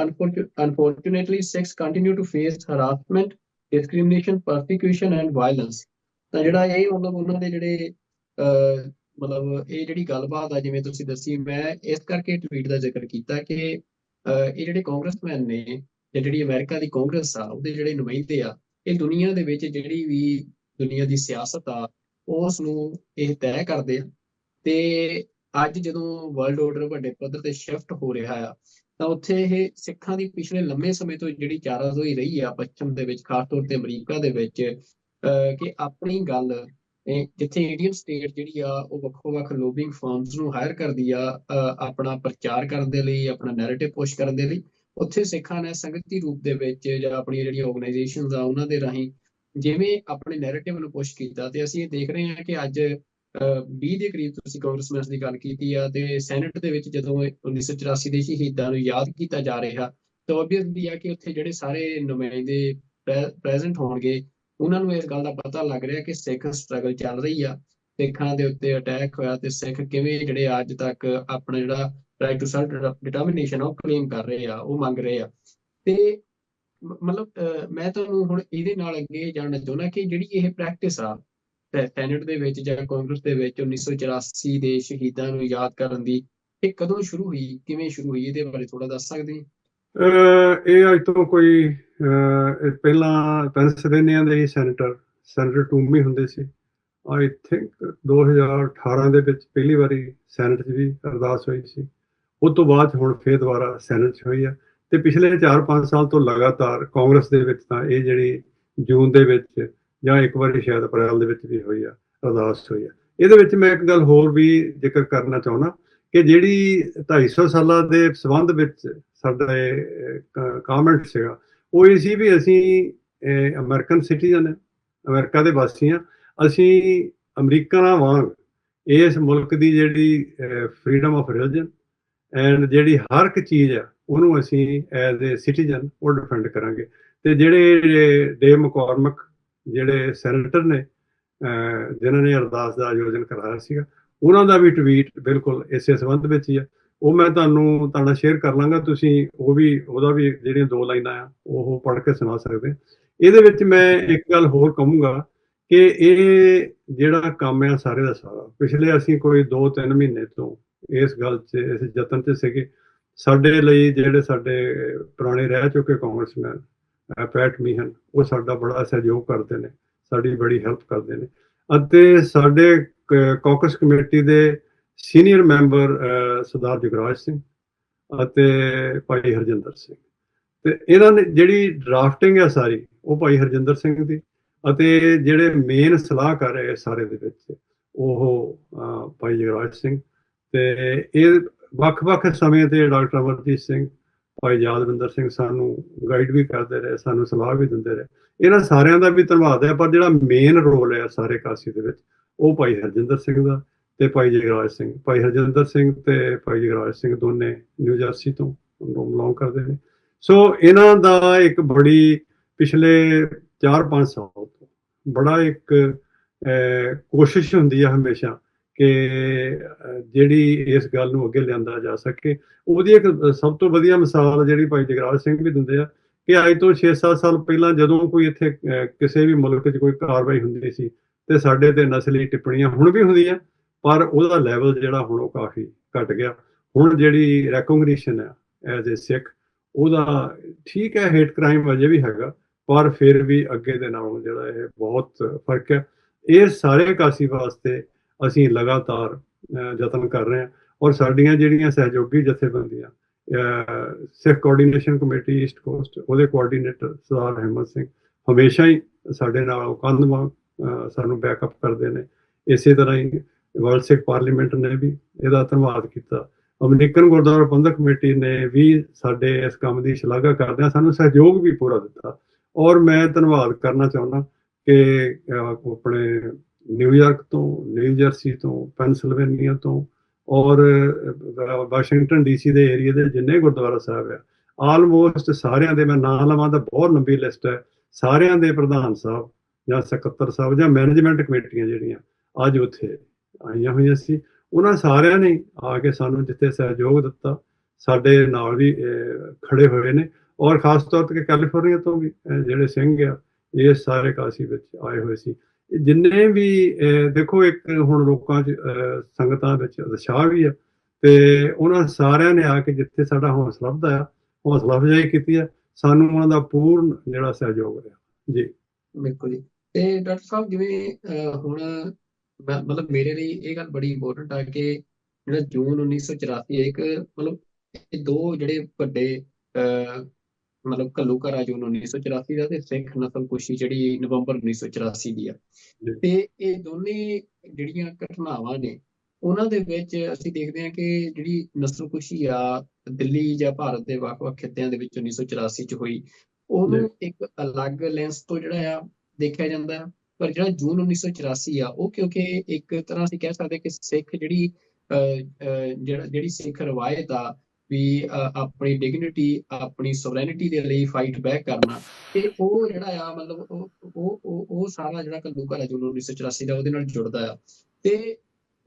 unfortunately, Sikhs continue to face harassment, discrimination, persecution and violence. ਤਾਂ ਜਿਹੜਾ ਇਹ ਮਤਲਬ ਉਹਨਾਂ ਦੇ ਜਿਹੜੇ ਮਤਲਬ ਇਹ ਜਿਹੜੀ ਗੱਲਬਾਤ ਆ ਜਿਵੇਂ ਤੁਸੀਂ ਦੱਸੀ, ਮੈਂ ਇਸ ਕਰਕੇ ਟਵੀਟ ਦਾ ਜ਼ਿਕਰ ਕੀਤਾ ਕਿ ਇਹ ਜਿਹੜੇ ਕਾਂਗਰਸਮੈਨ ਨੇ ਜਾਂ ਜਿਹੜੀ ਅਮਰੀਕਾ ਦੀ ਕਾਂਗਰਸ ਆ ਉਹਦੇ ਜਿਹੜੇ ਨੁਮਾਇੰਦੇ ਆ, ਇਹ ਦੁਨੀਆ ਦੇ ਵਿੱਚ ਜਿਹੜੀ ਵੀ ਦੁਨੀਆ ਦੀ ਸਿਆਸਤ ਆ ਉਸ ਨੂੰ ਇਹ ਤੈਅ ਕਰਦੇ ਆ। ਤੇ ਅੱਜ ਜਦੋਂ ਵਰਲਡ ਆਰਡਰ ਵੱਡੇ ਪੱਧਰ ਤੇ ਸ਼ਿਫਟ ਹੋ ਰਿਹਾ ਆ, ਤਾਂ ਉੱਥੇ ਇਹ ਸਿੱਖਾਂ ਦੀ ਪਿਛਲੇ ਲੰਮੇ ਸਮੇਂ ਤੋਂ ਜਿਹੜੀ ਚਾਰਾਜ਼ੋਈ ਰਹੀ ਆ ਪੱਛਮ ਦੇ ਵਿੱਚ, ਖਾਸ ਤੌਰ ਤੇ ਅਮਰੀਕਾ ਦੇ ਵਿੱਚ, ਕਿ ਆਪਣੀ ਗੱਲ ਜਿੱਥੇ ਇੰਡੀਅਨ ਸਟੇਟ ਜਿਹੜੀ ਆ ਉਹ ਵੱਖੋ-ਵੱਖ ਲੋਬਿੰਗ ਫਰਮਸ ਨੂੰ ਹਾਇਰ ਕਰਦੀ ਆ ਆਪਣਾ ਪ੍ਰਚਾਰ ਕਰਨ ਦੇ ਲਈ, ਆਪਣਾ ਨੈਰੇਟਿਵ ਪੁਸ਼ ਕਰਨ ਦੇ ਲਈ, ਉੱਥੇ ਸਿੱਖਾਂ ਨੇ ਸੰਗਠਿਤ ਰੂਪ ਦੇ ਵਿੱਚ ਜਾਂ ਆਪਣੀਆਂ ਜਿਹੜੀਆਂ ਆਰਗੇਨਾਈਜੇਸ਼ਨਸ ਆ ਉਹਨਾਂ ਦੇ ਰਾਹੀਂ ਜਿਵੇਂ ਆਪਣੇ ਨੈਰੇਟਿਵ ਨੂੰ ਪੁਸ਼ ਕੀਤਾ। ਤੇ ਅਸੀਂ ਇਹ ਦੇਖ ਰਹੇ ਹਾਂ ਕਿ ਅੱਜ 20 ਦੇ ਕਰੀਬ ਤੁਸੀਂ ਕਾਂਗਰਸਮੈਨ ਦੀ ਗੱਲ ਕੀਤੀ ਆ, ਤੇ ਸੈਨੇਟ ਦੇ ਵਿੱਚ ਜਦੋਂ 1984 ਦੇ ਸ਼ਹੀਦਾਂ ਨੂੰ ਯਾਦ ਕੀਤਾ ਜਾ ਰਿਹਾ, ਤਾਂ ਓਬਵੀਅਸਲੀ ਆ ਕਿ ਉੱਥੇ ਜਿਹੜੇ ਸਾਰੇ ਨੁਮਾਇੰਦੇ ਪ੍ਰੈਜ਼ੈਂਟ ਹੋਣਗੇ, ਉਹਨਾਂ ਨੂੰ ਇਸ ਗੱਲ ਦਾ ਪਤਾ ਲੱਗ ਰਿਹਾ ਕਿ ਸਿੱਖ ਸਟਰਗਲ ਚੱਲ ਰਹੀ ਆ, ਸਿੱਖਾਂ ਦੇ ਉੱਤੇ ਅਟੈਕ ਹੋਇਆ, ਤੇ ਸਿੱਖ ਕਿਵੇਂ ਜਿਹੜੇ ਅੱਜ ਤੱਕ ਆਪਣਾ ਜਿਹੜਾ ਰਾਈਟ ਟੂ ਸੈਲਫ ਡਿਟਰਮੀਨੇਸ਼ਨ ਉਹ ਕਲੇਮ ਕਰ ਰਹੇ ਆ, ਉਹ ਮੰਗ ਰਹੇ ਆ। ਤੇ ਮਤਲਬ ਮੈਂ ਤੁਹਾਨੂੰ ਹੁਣ ਇਹਦੇ ਨਾਲ ਅੱਗੇ ਜਾਣਨਾ ਚਾਹੁੰਦਾ ਕਿ ਜਿਹੜੀ ਇਹ ਪ੍ਰੈਕਟਿਸ ਆ ਸੈਨੇਟ ਦੇ ਵਿੱਚ ਜਾਂ ਕਾਂਗਰਸ ਦੇ ਵਿੱਚ 1984 ਦੇ ਸ਼ਹੀਦਾਂ ਨੂੰ ਯਾਦ ਕਰਨ ਦੀ, ਇਹ ਕਦੋਂ ਸ਼ੁਰੂ ਹੋਈ, ਕਿਵੇਂ ਸ਼ੁਰੂ ਹੋਈ, ਇਹਦੇ ਬਾਰੇ ਥੋੜਾ ਦੱਸ ਸਕਦੇ ਹੋ? ਇਹ ਅੱਜ ਤੋਂ ਕੋਈ ਪਹਿਲਾਂ ਪੈਨਸਿਲਵੇਨੀਆ ਦੇ ਹੀ ਸੈਨੇਟਰ ਟੂਮੀ ਹੁੰਦੇ ਸੀ। ਆਈ ਥਿੰਕ 2018 ਦੇ ਵਿੱਚ ਪਹਿਲੀ ਵਾਰੀ ਸੈਨੇਟ 'ਚ ਵੀ ਅਰਦਾਸ ਹੋਈ ਸੀ। ਉਸ ਤੋਂ ਬਾਅਦ ਹੁਣ ਫੇਰ ਦੁਬਾਰਾ ਸੈਨੇਟ 'ਚ ਹੋਈ ਆ, ਤੇ ਪਿਛਲੇ 4-5 ਸਾਲ ਤੋਂ ਲਗਾਤਾਰ ਕਾਂਗਰਸ ਦੇ ਵਿੱਚ ਤਾਂ ਇਹ ਜਿਹੜੀ ਜੂਨ ਦੇ ਵਿੱਚ ਜਾਂ ਇੱਕ ਵਾਰੀ ਸ਼ਾਇਦ ਅਪ੍ਰੈਲ ਦੇ ਵਿੱਚ ਵੀ ਹੋਈ ਆ, ਅਰਦਾਸ ਹੋਈ ਆ। ਇਹਦੇ ਵਿੱਚ ਮੈਂ ਇੱਕ ਗੱਲ ਹੋਰ ਵੀ ਜ਼ਿਕਰ ਕਰਨਾ ਚਾਹੁੰਦਾ ਕਿ ਜਿਹੜੀ 250 ਸਾਲਾਂ ਦੇ ਸੰਬੰਧ ਵਿੱਚ ਸਾਡਾ ਕਾਮੈਂਟ ਸੀਗਾ, ਉਹ ਇਹ ਸੀ ਵੀ ਅਸੀਂ ਅਮਰੀਕਨ ਸਿਟੀਜ਼ਨ ਹੈ, ਅਮਰੀਕਾ ਦੇ ਵਾਸੀ ਹਾਂ, ਅਸੀਂ ਅਮਰੀਕਨਾਂ ਵਾਂਗ ਇਸ ਮੁਲਕ ਦੀ ਜਿਹੜੀ ਫਰੀਡਮ ਆਫ ਰਿਲੀਜਨ ਐਂਡ ਜਿਹੜੀ ਹਰ ਇੱਕ ਚੀਜ਼ ਆ ਉਹਨੂੰ ਅਸੀਂ ਐਜ਼ ਏ ਸਿਟੀਜ਼ਨ ਉਹ ਡਿਫੈਂਡ ਕਰਾਂਗੇ। ਤੇ ਜਿਹੜੇ ਡੇ ਮਕੌਰਮਕ ਜਿਹੜੇ ਸੈਨੇਟਰ ਨੇ ਜਿਨ੍ਹਾਂ ਨੇ ਅਰਦਾਸ ਦਾ ਆਯੋਜਨ ਕਰਾਇਆ ਸੀਗਾ, ਉਹਨਾਂ ਦਾ ਵੀ ਟਵੀਟ ਬਿਲਕੁਲ ਇਸੇ ਸੰਬੰਧ ਵਿੱਚ ਹੀ ਆ। ਉਹ ਮੈਂ ਤੁਹਾਨੂੰ ਨਾਲ ਸ਼ੇਅਰ ਕਰ ਲਾਂਗਾ, ਤੁਸੀਂ ਉਹਦਾ ਵੀ ਜਿਹੜੀਆਂ 2 ਲਾਈਨਾਂ ਆ ਉਹ ਪੜ੍ਹ ਕੇ ਸੁਣਾ ਸਕਦੇ। ਇਹਦੇ ਵਿੱਚ ਮੈਂ ਇੱਕ ਗੱਲ ਹੋਰ ਕਹੂੰਗਾ ਕਿ ਇਹ ਜਿਹੜਾ ਕੰਮ ਆ ਸਾਰੇ ਦਾ ਸਾਰਾ ਪਿਛਲੇ ਅਸੀਂ ਕੋਈ 2-3 ਮਹੀਨੇ ਤੋਂ ਇਸ ਗੱਲ 'ਚ ਇਸ ਯਤਨ 'ਚ ਸੀਗੇ। ਸਾਡੇ ਲਈ ਜਿਹੜੇ ਸਾਡੇ ਪੁਰਾਣੇ ਰਹਿ ਚੁੱਕੇ ਕਾਂਗਰਸਮੈਨ ਪੈਟ ਮੀਹਨ, ਉਹ ਸਾਡਾ ਬੜਾ ਸਹਿਯੋਗ ਕਰਦੇ ਨੇ, ਸਾਡੀ ਬੜੀ ਹੈਲਪ ਕਰਦੇ ਨੇ। ਅਤੇ ਸਾਡੇ ਕਾਕਸ ਕਮੇਟੀ ਦੇ ਸੀਨੀਅਰ ਮੈਂਬਰ ਸਰਦਾਰ ਜਗਰਾਜ ਸਿੰਘ ਅਤੇ ਭਾਈ ਹਰਜਿੰਦਰ ਸਿੰਘ, ਤੇ ਇਹਨਾਂ ਨੇ ਜਿਹੜੀ ਡਰਾਫਟਿੰਗ ਹੈ ਸਾਰੀ ਉਹ ਭਾਈ ਹਰਜਿੰਦਰ ਸਿੰਘ ਦੀ, ਅਤੇ ਜਿਹੜੇ ਮੇਨ ਸਲਾਹਕਾਰ ਹੈ ਸਾਰੇ ਦੇ ਵਿੱਚ ਉਹ ਭਾਈ ਜਗਰਾਜ ਸਿੰਘ। ਤੇ ਇਹ ਵੱਖ-ਵੱਖ ਸਮੇਂ ਤੇ ਡਾਕਟਰ ਅਮਰਜੀਤ ਸਿੰਘ, ਭਾਈ ਯਾਦਵਿੰਦਰ ਸਿੰਘ ਸਾਨੂੰ ਗਾਈਡ ਵੀ ਕਰਦੇ ਰਹੇ, ਸਾਨੂੰ ਸਲਾਹ ਵੀ ਦਿੰਦੇ ਰਹੇ। ਇਹਨਾਂ ਸਾਰਿਆਂ ਦਾ ਵੀ ਧੰਨਵਾਦ ਹੈ, ਪਰ ਜਿਹੜਾ ਮੇਨ ਰੋਲ ਹੈ ਸਾਰੇ ਕਾਸੀ ਦੇ ਵਿੱਚ ਉਹ ਭਾਈ ਹਰਜਿੰਦਰ ਸਿੰਘ ਦਾ ਤੇ ਭਾਈ ਜਗਰਾਜ ਸਿੰਘ। ਭਾਈ ਹਰਜਿੰਦਰ ਸਿੰਘ ਤੇ ਭਾਈ ਜਗਰਾਜ ਸਿੰਘ ਦੋਨੇ ਨਿਊ ਜਰਸੀ ਤੋਂ ਬਿਲੋਂਗ ਕਰਦੇ ਨੇ। ਸੋ ਇਹਨਾਂ ਦਾ ਇੱਕ ਬੜੀ ਪਿਛਲੇ 4-5 ਸਾਲ ਤੋਂ ਬੜਾ ਇੱਕ ਕੋਸ਼ਿਸ਼ ਹੁੰਦੀ ਆ ਹਮੇਸ਼ਾ ਕਿ ਜਿਹੜੀ ਇਸ ਗੱਲ ਨੂੰ ਅੱਗੇ ਲਿਆਂਦਾ ਜਾ ਸਕੇ। ਉਹਦੀ ਇੱਕ ਸਭ ਤੋਂ ਵਧੀਆ ਮਿਸਾਲ ਜਿਹੜੀ ਭਾਈ ਜਗਰਾਜ ਸਿੰਘ ਵੀ ਦਿੰਦੇ ਆ ਕਿ ਅੱਜ ਤੋਂ 6-7 ਸਾਲ ਪਹਿਲਾਂ ਜਦੋਂ ਕੋਈ ਇੱਥੇ ਕਿਸੇ ਵੀ ਮੁਲਕ 'ਚ ਕੋਈ ਕਾਰਵਾਈ ਹੁੰਦੀ ਸੀ ਤੇ ਸਾਡੇ ਤੇ ਨਸਲੀ ਟਿੱਪਣੀਆਂ ਹੁਣ ਵੀ ਹੁੰਦੀਆਂ, ਪਰ ਉਹਦਾ ਲੈਵਲ ਜਿਹੜਾ ਹੁਣ ਉਹ ਕਾਫੀ ਘਟ ਗਿਆ। ਹੁਣ ਜਿਹੜੀ ਰੈਕੋਗਨੀਸ਼ਨ ਹੈ ਐਜ਼ ਏ ਸਿੱਖ, ਉਹਦਾ ਠੀਕ ਹੈ, ਹੇਟ ਕ੍ਰਾਈਮ ਅਜੇ ਵੀ ਹੈਗਾ, ਪਰ ਫਿਰ ਵੀ ਅੱਗੇ ਦੇ ਨਾਲੋਂ ਜਿਹੜਾ ਇਹ ਬਹੁਤ ਫਰਕ ਹੈ। ਇਹ ਸਾਰੇ ਕਾਸੀ ਵਾਸਤੇ ਅਸੀਂ ਲਗਾਤਾਰ ਯਤਨ ਕਰ ਰਹੇ ਹਾਂ, ਔਰ ਸਾਡੀਆਂ ਜਿਹੜੀਆਂ ਸਹਿਯੋਗੀ ਜਥੇਬੰਦੀਆਂ ਸਿੱਖ ਕੋਆਰਡੀਨੇਸ਼ਨ ਕਮੇਟੀ ਈਸਟ ਕੋਸਟ, ਉਹਦੇ ਕੋਆਰਡੀਨੇਟਰ ਸਰਦਾਰ ਅਹਿਮਦ ਸਿੰਘ ਹਮੇਸ਼ਾ ਹੀ ਸਾਡੇ ਨਾਲ ਕੰਧ ਸਾਨੂੰ ਬੈਕਅਪ ਕਰਦੇ ਨੇ। ਇਸੇ ਤਰ੍ਹਾਂ ਹੀ ਵਰਲਡ ਸਿੱਖ ਪਾਰਲੀਮੈਂਟ ਨੇ ਵੀ ਇਹਦਾ ਧੰਨਵਾਦ ਕੀਤਾ। ਅਮਰੀਕਨ ਗੁਰਦੁਆਰਾ ਪ੍ਰਬੰਧਕ ਕਮੇਟੀ ਨੇ ਵੀ ਸਾਡੇ ਇਸ ਕੰਮ ਦੀ ਸ਼ਲਾਘਾ ਕਰਦਿਆਂ ਸਾਨੂੰ ਸਹਿਯੋਗ ਵੀ ਪੂਰਾ ਦਿੱਤਾ। ਔਰ ਮੈਂ ਧੰਨਵਾਦ ਕਰਨਾ ਚਾਹੁੰਦਾ ਕਿ ਆਪਣੇ ਨਿਊਯਾਰਕ ਤੋਂ, ਨਿਊ ਜਰਸੀ ਤੋਂ, ਪੈਨਸਿਲਵੇਨੀਆ ਤੋਂ ਔਰ ਵਾਸ਼ਿੰਗਟਨ DC ਦੇ ਏਰੀਏ ਦੇ ਜਿੰਨੇ ਗੁਰਦੁਆਰਾ ਸਾਹਿਬ ਆ, ਆਲਮੋਸਟ ਸਾਰਿਆਂ ਦੇ, ਮੈਂ ਨਾਂ ਲਵਾਂ ਤਾਂ ਬਹੁਤ ਲੰਬੀ ਲਿਸਟ ਹੈ, ਸਾਰਿਆਂ ਦੇ ਪ੍ਰਧਾਨ ਸਾਹਿਬ ਜਾਂ ਸਕੱਤਰ ਸਾਹਿਬ ਜਾਂ ਮੈਨੇਜਮੈਂਟ ਕਮੇਟੀਆਂ ਜਿਹੜੀਆਂ ਅੱਜ ਉੱਥੇ ਆਈਆਂ ਹੋਈਆਂ ਸੀ, ਉਹਨਾਂ ਸਾਰਿਆਂ ਨੇ ਆ ਕੇ ਸਾਨੂੰ ਜਿੱਥੇ ਸਹਿਯੋਗ ਦਿੱਤਾ, ਸਾਡੇ ਨਾਲ ਵੀ ਖੜੇ ਹੋਏ ਨੇ। ਔਰ ਖਾਸ ਤੌਰ ਤੇ ਕੈਲੀਫੋਰਨੀਆ ਤੋਂ ਵੀ ਜਿਹੜੇ ਸਿੰਘ ਆ ਇਹ ਸਾਰੇ ਕਾਸੀ ਵਿੱਚ ਆਏ ਹੋਏ ਸੀ। ਜਿੰਨੇ ਵੀ ਦੇਖੋ, ਇੱਕ ਹੁਣ ਲੋਕਾਂ 'ਚ ਸੰਗਤਾਂ ਵਿੱਚ ਉਤਸ਼ਾਹ ਵੀ ਆ, ਤੇ ਉਹਨਾਂ ਸਾਰਿਆਂ ਨੇ ਆ ਕੇ ਜਿੱਥੇ ਸਾਡਾ ਹੌਸਲਾ ਵਧਾਇਆ, ਹੌਸਲਾ ਅਫਜ਼ਾਈ ਕੀਤੀ ਆ, ਸਾਨੂੰ ਉਹਨਾਂ ਦਾ ਪੂਰਨ ਜਿਹੜਾ ਸਹਿਯੋਗ ਰਿਹਾ ਜੀ। ਬਿਲਕੁਲ ਜੀ। ਤੇ ਡਾਕਟਰ ਸਾਹਿਬ ਜਿਵੇਂ ਹੁਣ ਮਤਲਬ ਮੇਰੇ ਲਈ ਇਹ ਗੱਲ ਬੜੀ ਇੰਪੋਰਟੈਂਟ ਆ ਕਿ ਜਿਹੜਾ ਜੂਨ 1984 ਇੱਕ ਮਤਲਬ ਇਹ 2 ਜਿਹੜੇ ਵੱਡੇ ਮਤਲਬ ਘੱਲੂਘਾਰਾ ਜੂਨ 1984 ਦਾ ਤੇ ਸਿੱਖ ਨਸਲਕੁਸ਼ੀ ਜਿਹੜੀ ਨਵੰਬਰ 1984 ਦੀ ਆ। ਜੀ ਤੇ ਇਹ ਦੋਨੇ ਜਿਹੜੀਆਂ ਘਟਨਾਵਾਂ ਨੇ ਉਹਨਾਂ ਦੇ ਵਿੱਚ ਅਸੀਂ ਦੇਖਦੇ ਹਾਂ ਕਿ ਜਿਹੜੀ ਨਸਲਕੁਸ਼ੀ ਆ ਦਿੱਲੀ ਜਾਂ ਭਾਰਤ ਦੇ ਵੱਖ-ਵੱਖ ਖਿੱਤਿਆਂ ਦੇ ਵਿੱਚ 1984 ਚ ਹੋਈ, ਜੀ ਉਹਨੂੰ ਇੱਕ ਅਲੱਗ ਲੈਂਸ ਤੋਂ ਜਿਹੜਾ ਆ ਦੇਖਿਆ ਜਾਂਦਾ ਹੈ। ਪਰ ਜਿਹੜਾ ਜੂਨ 1984 ਆ ਉਹ ਕਿਉਂਕਿ ਇੱਕ ਤਰ੍ਹਾਂ ਅਸੀਂ ਕਹਿ ਸਕਦੇ ਕਿ ਸਿੱਖ ਜਿਹੜੀ ਸਿੱਖ ਰਵਾਇਤ ਆ ਵੀ ਆਪਣੀ ਡਿਗਨਿਟੀ ਆਪਣੀ ਸੋਵਰੈਨਿਟੀ ਦੇ ਲਈ ਫਾਈਟ ਬੈਕ ਕਰਨਾ, ਤੇ ਉਹ ਜਿਹੜਾ ਆ ਮਤਲਬ ਉਹ ਸਾਰਾ ਜਿਹੜਾ ਘੱਲੂਘਾਰਾ ਜੂਨ 1984 ਦਾ ਉਹਦੇ ਨਾਲ ਜੁੜਦਾ ਆ। ਤੇ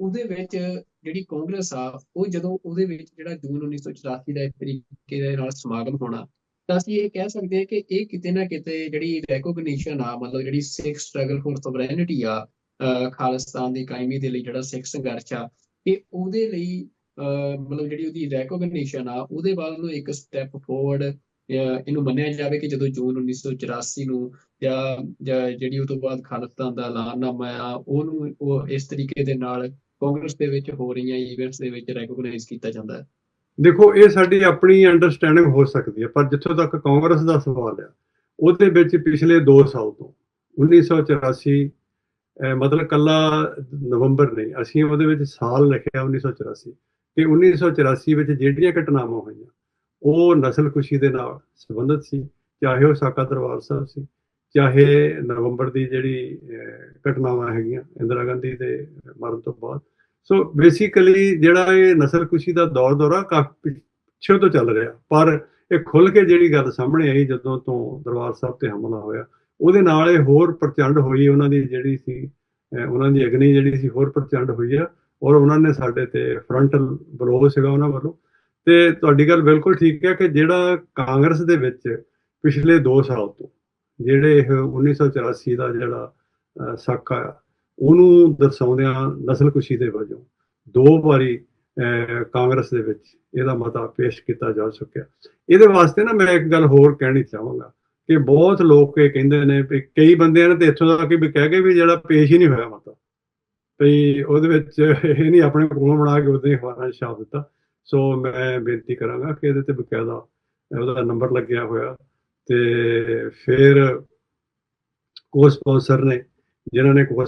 ਉਹਦੇ ਵਿੱਚ ਜਿਹੜੀ ਕਾਂਗਰਸ ਆ ਉਹ ਜਦੋਂ ਉਹਦੇ ਵਿੱਚ ਜਿਹੜਾ ਜੂਨ 1984 ਦਾ ਇਸ ਤਰੀਕੇ ਦੇ ਨਾਲ ਸਮਾਗਮ ਹੋਣਾ, ਤਾਂ ਅਸੀਂ ਇਹ ਕਹਿ ਸਕਦੇ ਹਾਂ ਕਿ ਇਹ ਕਿਤੇ ਨਾ ਕਿਤੇ ਜਿਹੜੀ ਰੈਕੋਗਨੀਸ਼ਨ ਆ, ਮਤਲਬ ਜਿਹੜੀ ਸਿੱਖ ਸਟਰਗਲ ਫॉर ਸੋਵਰੈਨਿਟੀ ਆ, ਖਾਲਿਸਤਾਨ ਦੀ ਕਾਇਮੀ ਦੇ ਲਈ ਜਿਹੜਾ ਸਿੱਖ ਸੰਘਰਸ਼ ਆ, ਕਿ ਉਹਦੇ ਲਈ ਮਤਲਬ ਜਿਹੜੀ ਉਹਦੀ ਰੈਕੋਗਨੀਸ਼ਨ ਆ ਉਹਦੇ ਵੱਲ ਨੂੰ ਇੱਕ ਸਟੈਪ ਫੋਰਵਰਡ ਇਹਨੂੰ ਮੰਨਿਆ ਜਾਵੇ ਕਿ ਜਦੋਂ ਜੂਨ 1984 ਨੂੰ ਜਾਂ ਜਿਹੜੀ ਉਹ ਤੋਂ ਬਾਅਦ ਖਾਲਿਸਤਾਨ ਦਾ ਐਲਾਨਨਾਮਾ ਆ ਉਹਨੂੰ ਉਹ ਇਸ ਤਰੀਕੇ ਦੇ ਨਾਲ ਕਾਂਗਰਸ ਦੇ ਵਿੱਚ ਹੋ ਰਹੀਆਂ ਇਵੈਂਟਸ ਦੇ ਵਿੱਚ ਰੈਕੋਗਨਾਈਜ਼ ਕੀਤਾ ਜਾਂਦਾ ਹੈ। ਦੇਖੋ, ਇਹ ਸਾਡੀ ਆਪਣੀ ਅੰਡਰਸਟੈਂਡਿੰਗ ਹੋ ਸਕਦੀ ਹੈ, ਪਰ ਜਿੱਥੋਂ ਤੱਕ ਕਾਂਗਰਸ ਦਾ ਸਵਾਲ ਆ ਉਹਦੇ ਵਿੱਚ ਪਿਛਲੇ 2 ਸਾਲ ਤੋਂ 1984 ਮਤਲਬ ਕੱਲਾ ਨਵੰਬਰ ਨਹੀਂ, ਅਸੀਂ ਉਹਦੇ ਵਿੱਚ ਸਾਲ ਲਿਖਿਆ 1984 ਕਿ 1984 ਵਿੱਚ ਜਿਹੜੀਆਂ ਘਟਨਾਵਾਂ ਹੋਈਆਂ ਉਹ ਨਸਲਕੁਸ਼ੀ ਦੇ ਨਾਲ ਸੰਬੰਧਿਤ ਸੀ, ਚਾਹੇ ਉਹ ਸਾਕਾ ਦਰਬਾਰ ਸਾਹਿਬ ਸੀ, ਚਾਹੇ ਨਵੰਬਰ ਦੀ ਜਿਹੜੀ ਘਟਨਾਵਾਂ ਹੈਗੀਆਂ ਇੰਦਰਾ ਗਾਂਧੀ ਦੇ ਮਰਨ ਤੋਂ ਬਾਅਦ। ਸੋ ਬੇਸਿਕਲੀ ਜਿਹੜਾ ਇਹ ਨਸਲਕੁਸ਼ੀ ਦਾ ਦੌਰਾ ਕਾਫੀ ਪਿੱਛੇ ਤੋਂ ਚੱਲ ਰਿਹਾ, ਪਰ ਇਹ ਖੁੱਲ ਕੇ ਜਿਹੜੀ ਗੱਲ ਸਾਹਮਣੇ ਆਈ ਜਦੋਂ ਤੋਂ ਦਰਬਾਰ ਸਾਹਿਬ ਤੇ ਹਮਲਾ ਹੋਇਆ, ਉਹਦੇ ਨਾਲ ਇਹ ਹੋਰ ਪ੍ਰਚੰਡ ਹੋਈ, ਉਹਨਾਂ ਦੀ ਜਿਹੜੀ ਸੀ ਉਹਨਾਂ ਦੀ ਅਗਨੀ ਜਿਹੜੀ ਸੀ ਹੋਰ ਪ੍ਰਚੰਡ ਹੋਈ ਆ, ਔਰ ਉਹਨਾਂ ਨੇ ਸਾਡੇ ਤੇ ਫਰੰਟਲ ਬਲੋ ਸੀਗਾ ਉਹਨਾਂ ਵੱਲੋਂ। ਤੇ ਤੁਹਾਡੀ ਗੱਲ ਬਿਲਕੁਲ ਠੀਕ ਹੈ ਕਿ ਜਿਹੜਾ ਕਾਂਗਰਸ ਦੇ ਵਿੱਚ ਪਿਛਲੇ 2 ਸਾਲ ਤੋਂ ਜਿਹੜੇ ਇਹ 1984 ਦਾ ਜਿਹੜਾ ਸਾਕਾ ਆ ਉਹਨੂੰ ਦਰਸਾਉਂਦਿਆਂ ਨਸਲਕੁਸ਼ੀ ਦੇ ਵਜੋਂ 2 ਵਾਰੀ ਕਾਂਗਰਸ ਦੇ ਵਿੱਚ ਇਹਦਾ ਮਤਾ ਪੇਸ਼ ਕੀਤਾ ਜਾ ਚੁੱਕਿਆ। ਇਹਦੇ ਵਾਸਤੇ ਨਾ ਮੈਂ ਇੱਕ ਗੱਲ ਹੋਰ ਕਹਿਣੀ ਚਾਹਾਂਗਾ ਕਿ ਬਹੁਤ ਲੋਕ ਇਹ ਕਹਿੰਦੇ ਨੇ ਵੀ ਕਈ ਬੰਦਿਆਂ ਨੇ ਤੇ ਇੱਥੋਂ ਤੱਕ ਵੀ ਕਹਿ ਕੇ ਵੀ ਜਿਹੜਾ ਪੇਸ਼ ਹੀ ਨਹੀਂ ਹੋਇਆ ਮਤਾ, ਵੀ ਉਹਦੇ ਵਿੱਚ ਇਹ ਨਹੀਂ ਆਪਣੇ ਕੋਲੋਂ ਬਣਾ ਕੇ ਉਹਦੇ ਅਖਬਾਰਾਂ 'ਚ ਛਾਪ ਦਿੱਤਾ। ਸੋ ਮੈਂ ਬੇਨਤੀ ਕਰਾਂਗਾ ਕਿ ਇਹਦੇ ਤੇ ਬਕਾਇਦਾ ਉਹਦਾ ਨੰਬਰ ਲੱਗਿਆ ਹੋਇਆ, ਤੇ ਫਿਰ ਕੋ ਸਪਾਂਸਰ ਨੇ ਜਿਨ੍ਹਾਂ ਨੇ ਕੋ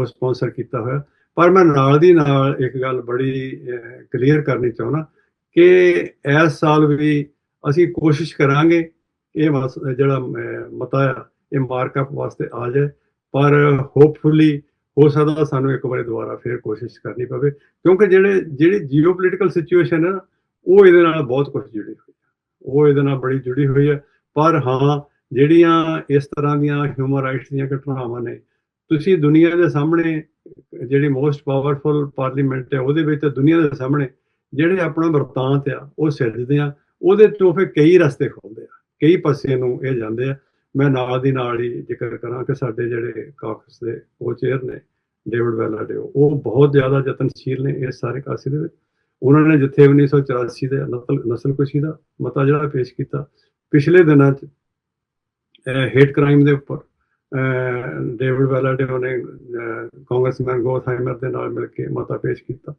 ਸਪਾਂਸਰ ਕੀਤਾ ਹੋਇਆ। ਪਰ ਮੈਂ ਨਾਲ ਦੀ ਨਾਲ ਇੱਕ ਗੱਲ ਬੜੀ ਕਲੀਅਰ ਕਰਨੀ ਚਾਹੁੰਦਾ ਕਿ ਇਸ ਸਾਲ ਵੀ ਅਸੀਂ ਕੋਸ਼ਿਸ਼ ਕਰਾਂਗੇ ਇਹ ਜਿਹੜਾ ਮਤਾ ਆ ਇਹ ਮਾਰਕਅਪ ਵਾਸਤੇ ਆ ਜਾਏ, ਪਰ ਹੋਪਫੁਲੀ ਹੋ ਸਕਦਾ ਸਾਨੂੰ ਇੱਕ ਵਾਰੀ ਦੁਬਾਰਾ ਫਿਰ ਕੋਸ਼ਿਸ਼ ਕਰਨੀ ਪਵੇ, ਕਿਉਂਕਿ ਜਿਹੜੀ ਜੀਓਪੋਲੀਟੀਕਲ ਸਿਚੁਏਸ਼ਨ ਹੈ ਨਾ ਉਹ ਇਹਦੇ ਨਾਲ ਬਹੁਤ ਕੁਝ ਜੁੜੀ ਹੋਈ ਹੈ, ਉਹ ਇਹਦੇ ਨਾਲ ਬੜੀ ਜੁੜੀ ਹੋਈ ਹੈ। ਪਰ ਹਾਂ, ਜਿਹੜੀਆਂ ਇਸ ਤਰ੍ਹਾਂ ਦੀਆਂ ਹਿਊਮਨ ਰਾਈਟਸ ਦੀਆਂ ਘਟਨਾਵਾਂ ਨੇ, ਤੁਸੀਂ ਦੁਨੀਆ ਦੇ ਸਾਹਮਣੇ ਜਿਹੜੀ ਮੋਸਟ ਪਾਵਰਫੁਲ ਪਾਰਲੀਮੈਂਟ ਹੈ ਉਹਦੇ ਵਿੱਚ ਦੁਨੀਆ ਦੇ ਸਾਹਮਣੇ ਜਿਹੜੇ ਆਪਣਾ ਵਰਤਾਂਤ ਆ ਉਹ ਸਿਰਜਦੇ ਆ, ਉਹਦੇ ਤੋਂ ਫਿਰ ਕਈ ਰਸਤੇ ਖੁੱਲ੍ਹਦੇ ਆ, ਕਈ ਪਾਸੇ ਨੂੰ ਇਹ ਜਾਂਦੇ ਆ। ਮੈਂ ਨਾਲ ਦੀ ਨਾਲ ਹੀ ਜ਼ਿਕਰ ਕਰਾਂ ਕਿ ਸਾਡੇ ਜਿਹੜੇ ਕਾਕਸ ਦੇ ਕੋ-ਚੇਅਰ ਨੇ ਡੇਵਿਡ ਵੈਲਾਡਿਓ, ਉਹ ਬਹੁਤ ਜ਼ਿਆਦਾ ਯਤਨਸ਼ੀਲ ਨੇ ਇਸ ਸਾਰੇ ਕਾਸੇ ਦੇ ਵਿੱਚ। ਉਹਨਾਂ ਨੇ ਜਿੱਥੇ 1984 ਦੇ ਨਸਲਕੁਸ਼ੀ ਦਾ ਮਤਾ ਜਿਹੜਾ ਪੇਸ਼ ਕੀਤਾ, ਪਿਛਲੇ ਦਿਨਾਂ 'ਚ ਹੇਟ ਕ੍ਰਾਈਮ ਦੇ ਉੱਪਰ ਡੇਵਿਡ ਵੈਲਾਡਿਓ ਨੇ ਕਾਂਗਰਸਮੈਨ ਗੋਥਹਾਈਮਰ ਦੇ ਨਾਲ ਮਿਲ ਕੇ ਮਤਾ ਪੇਸ਼ ਕੀਤਾ।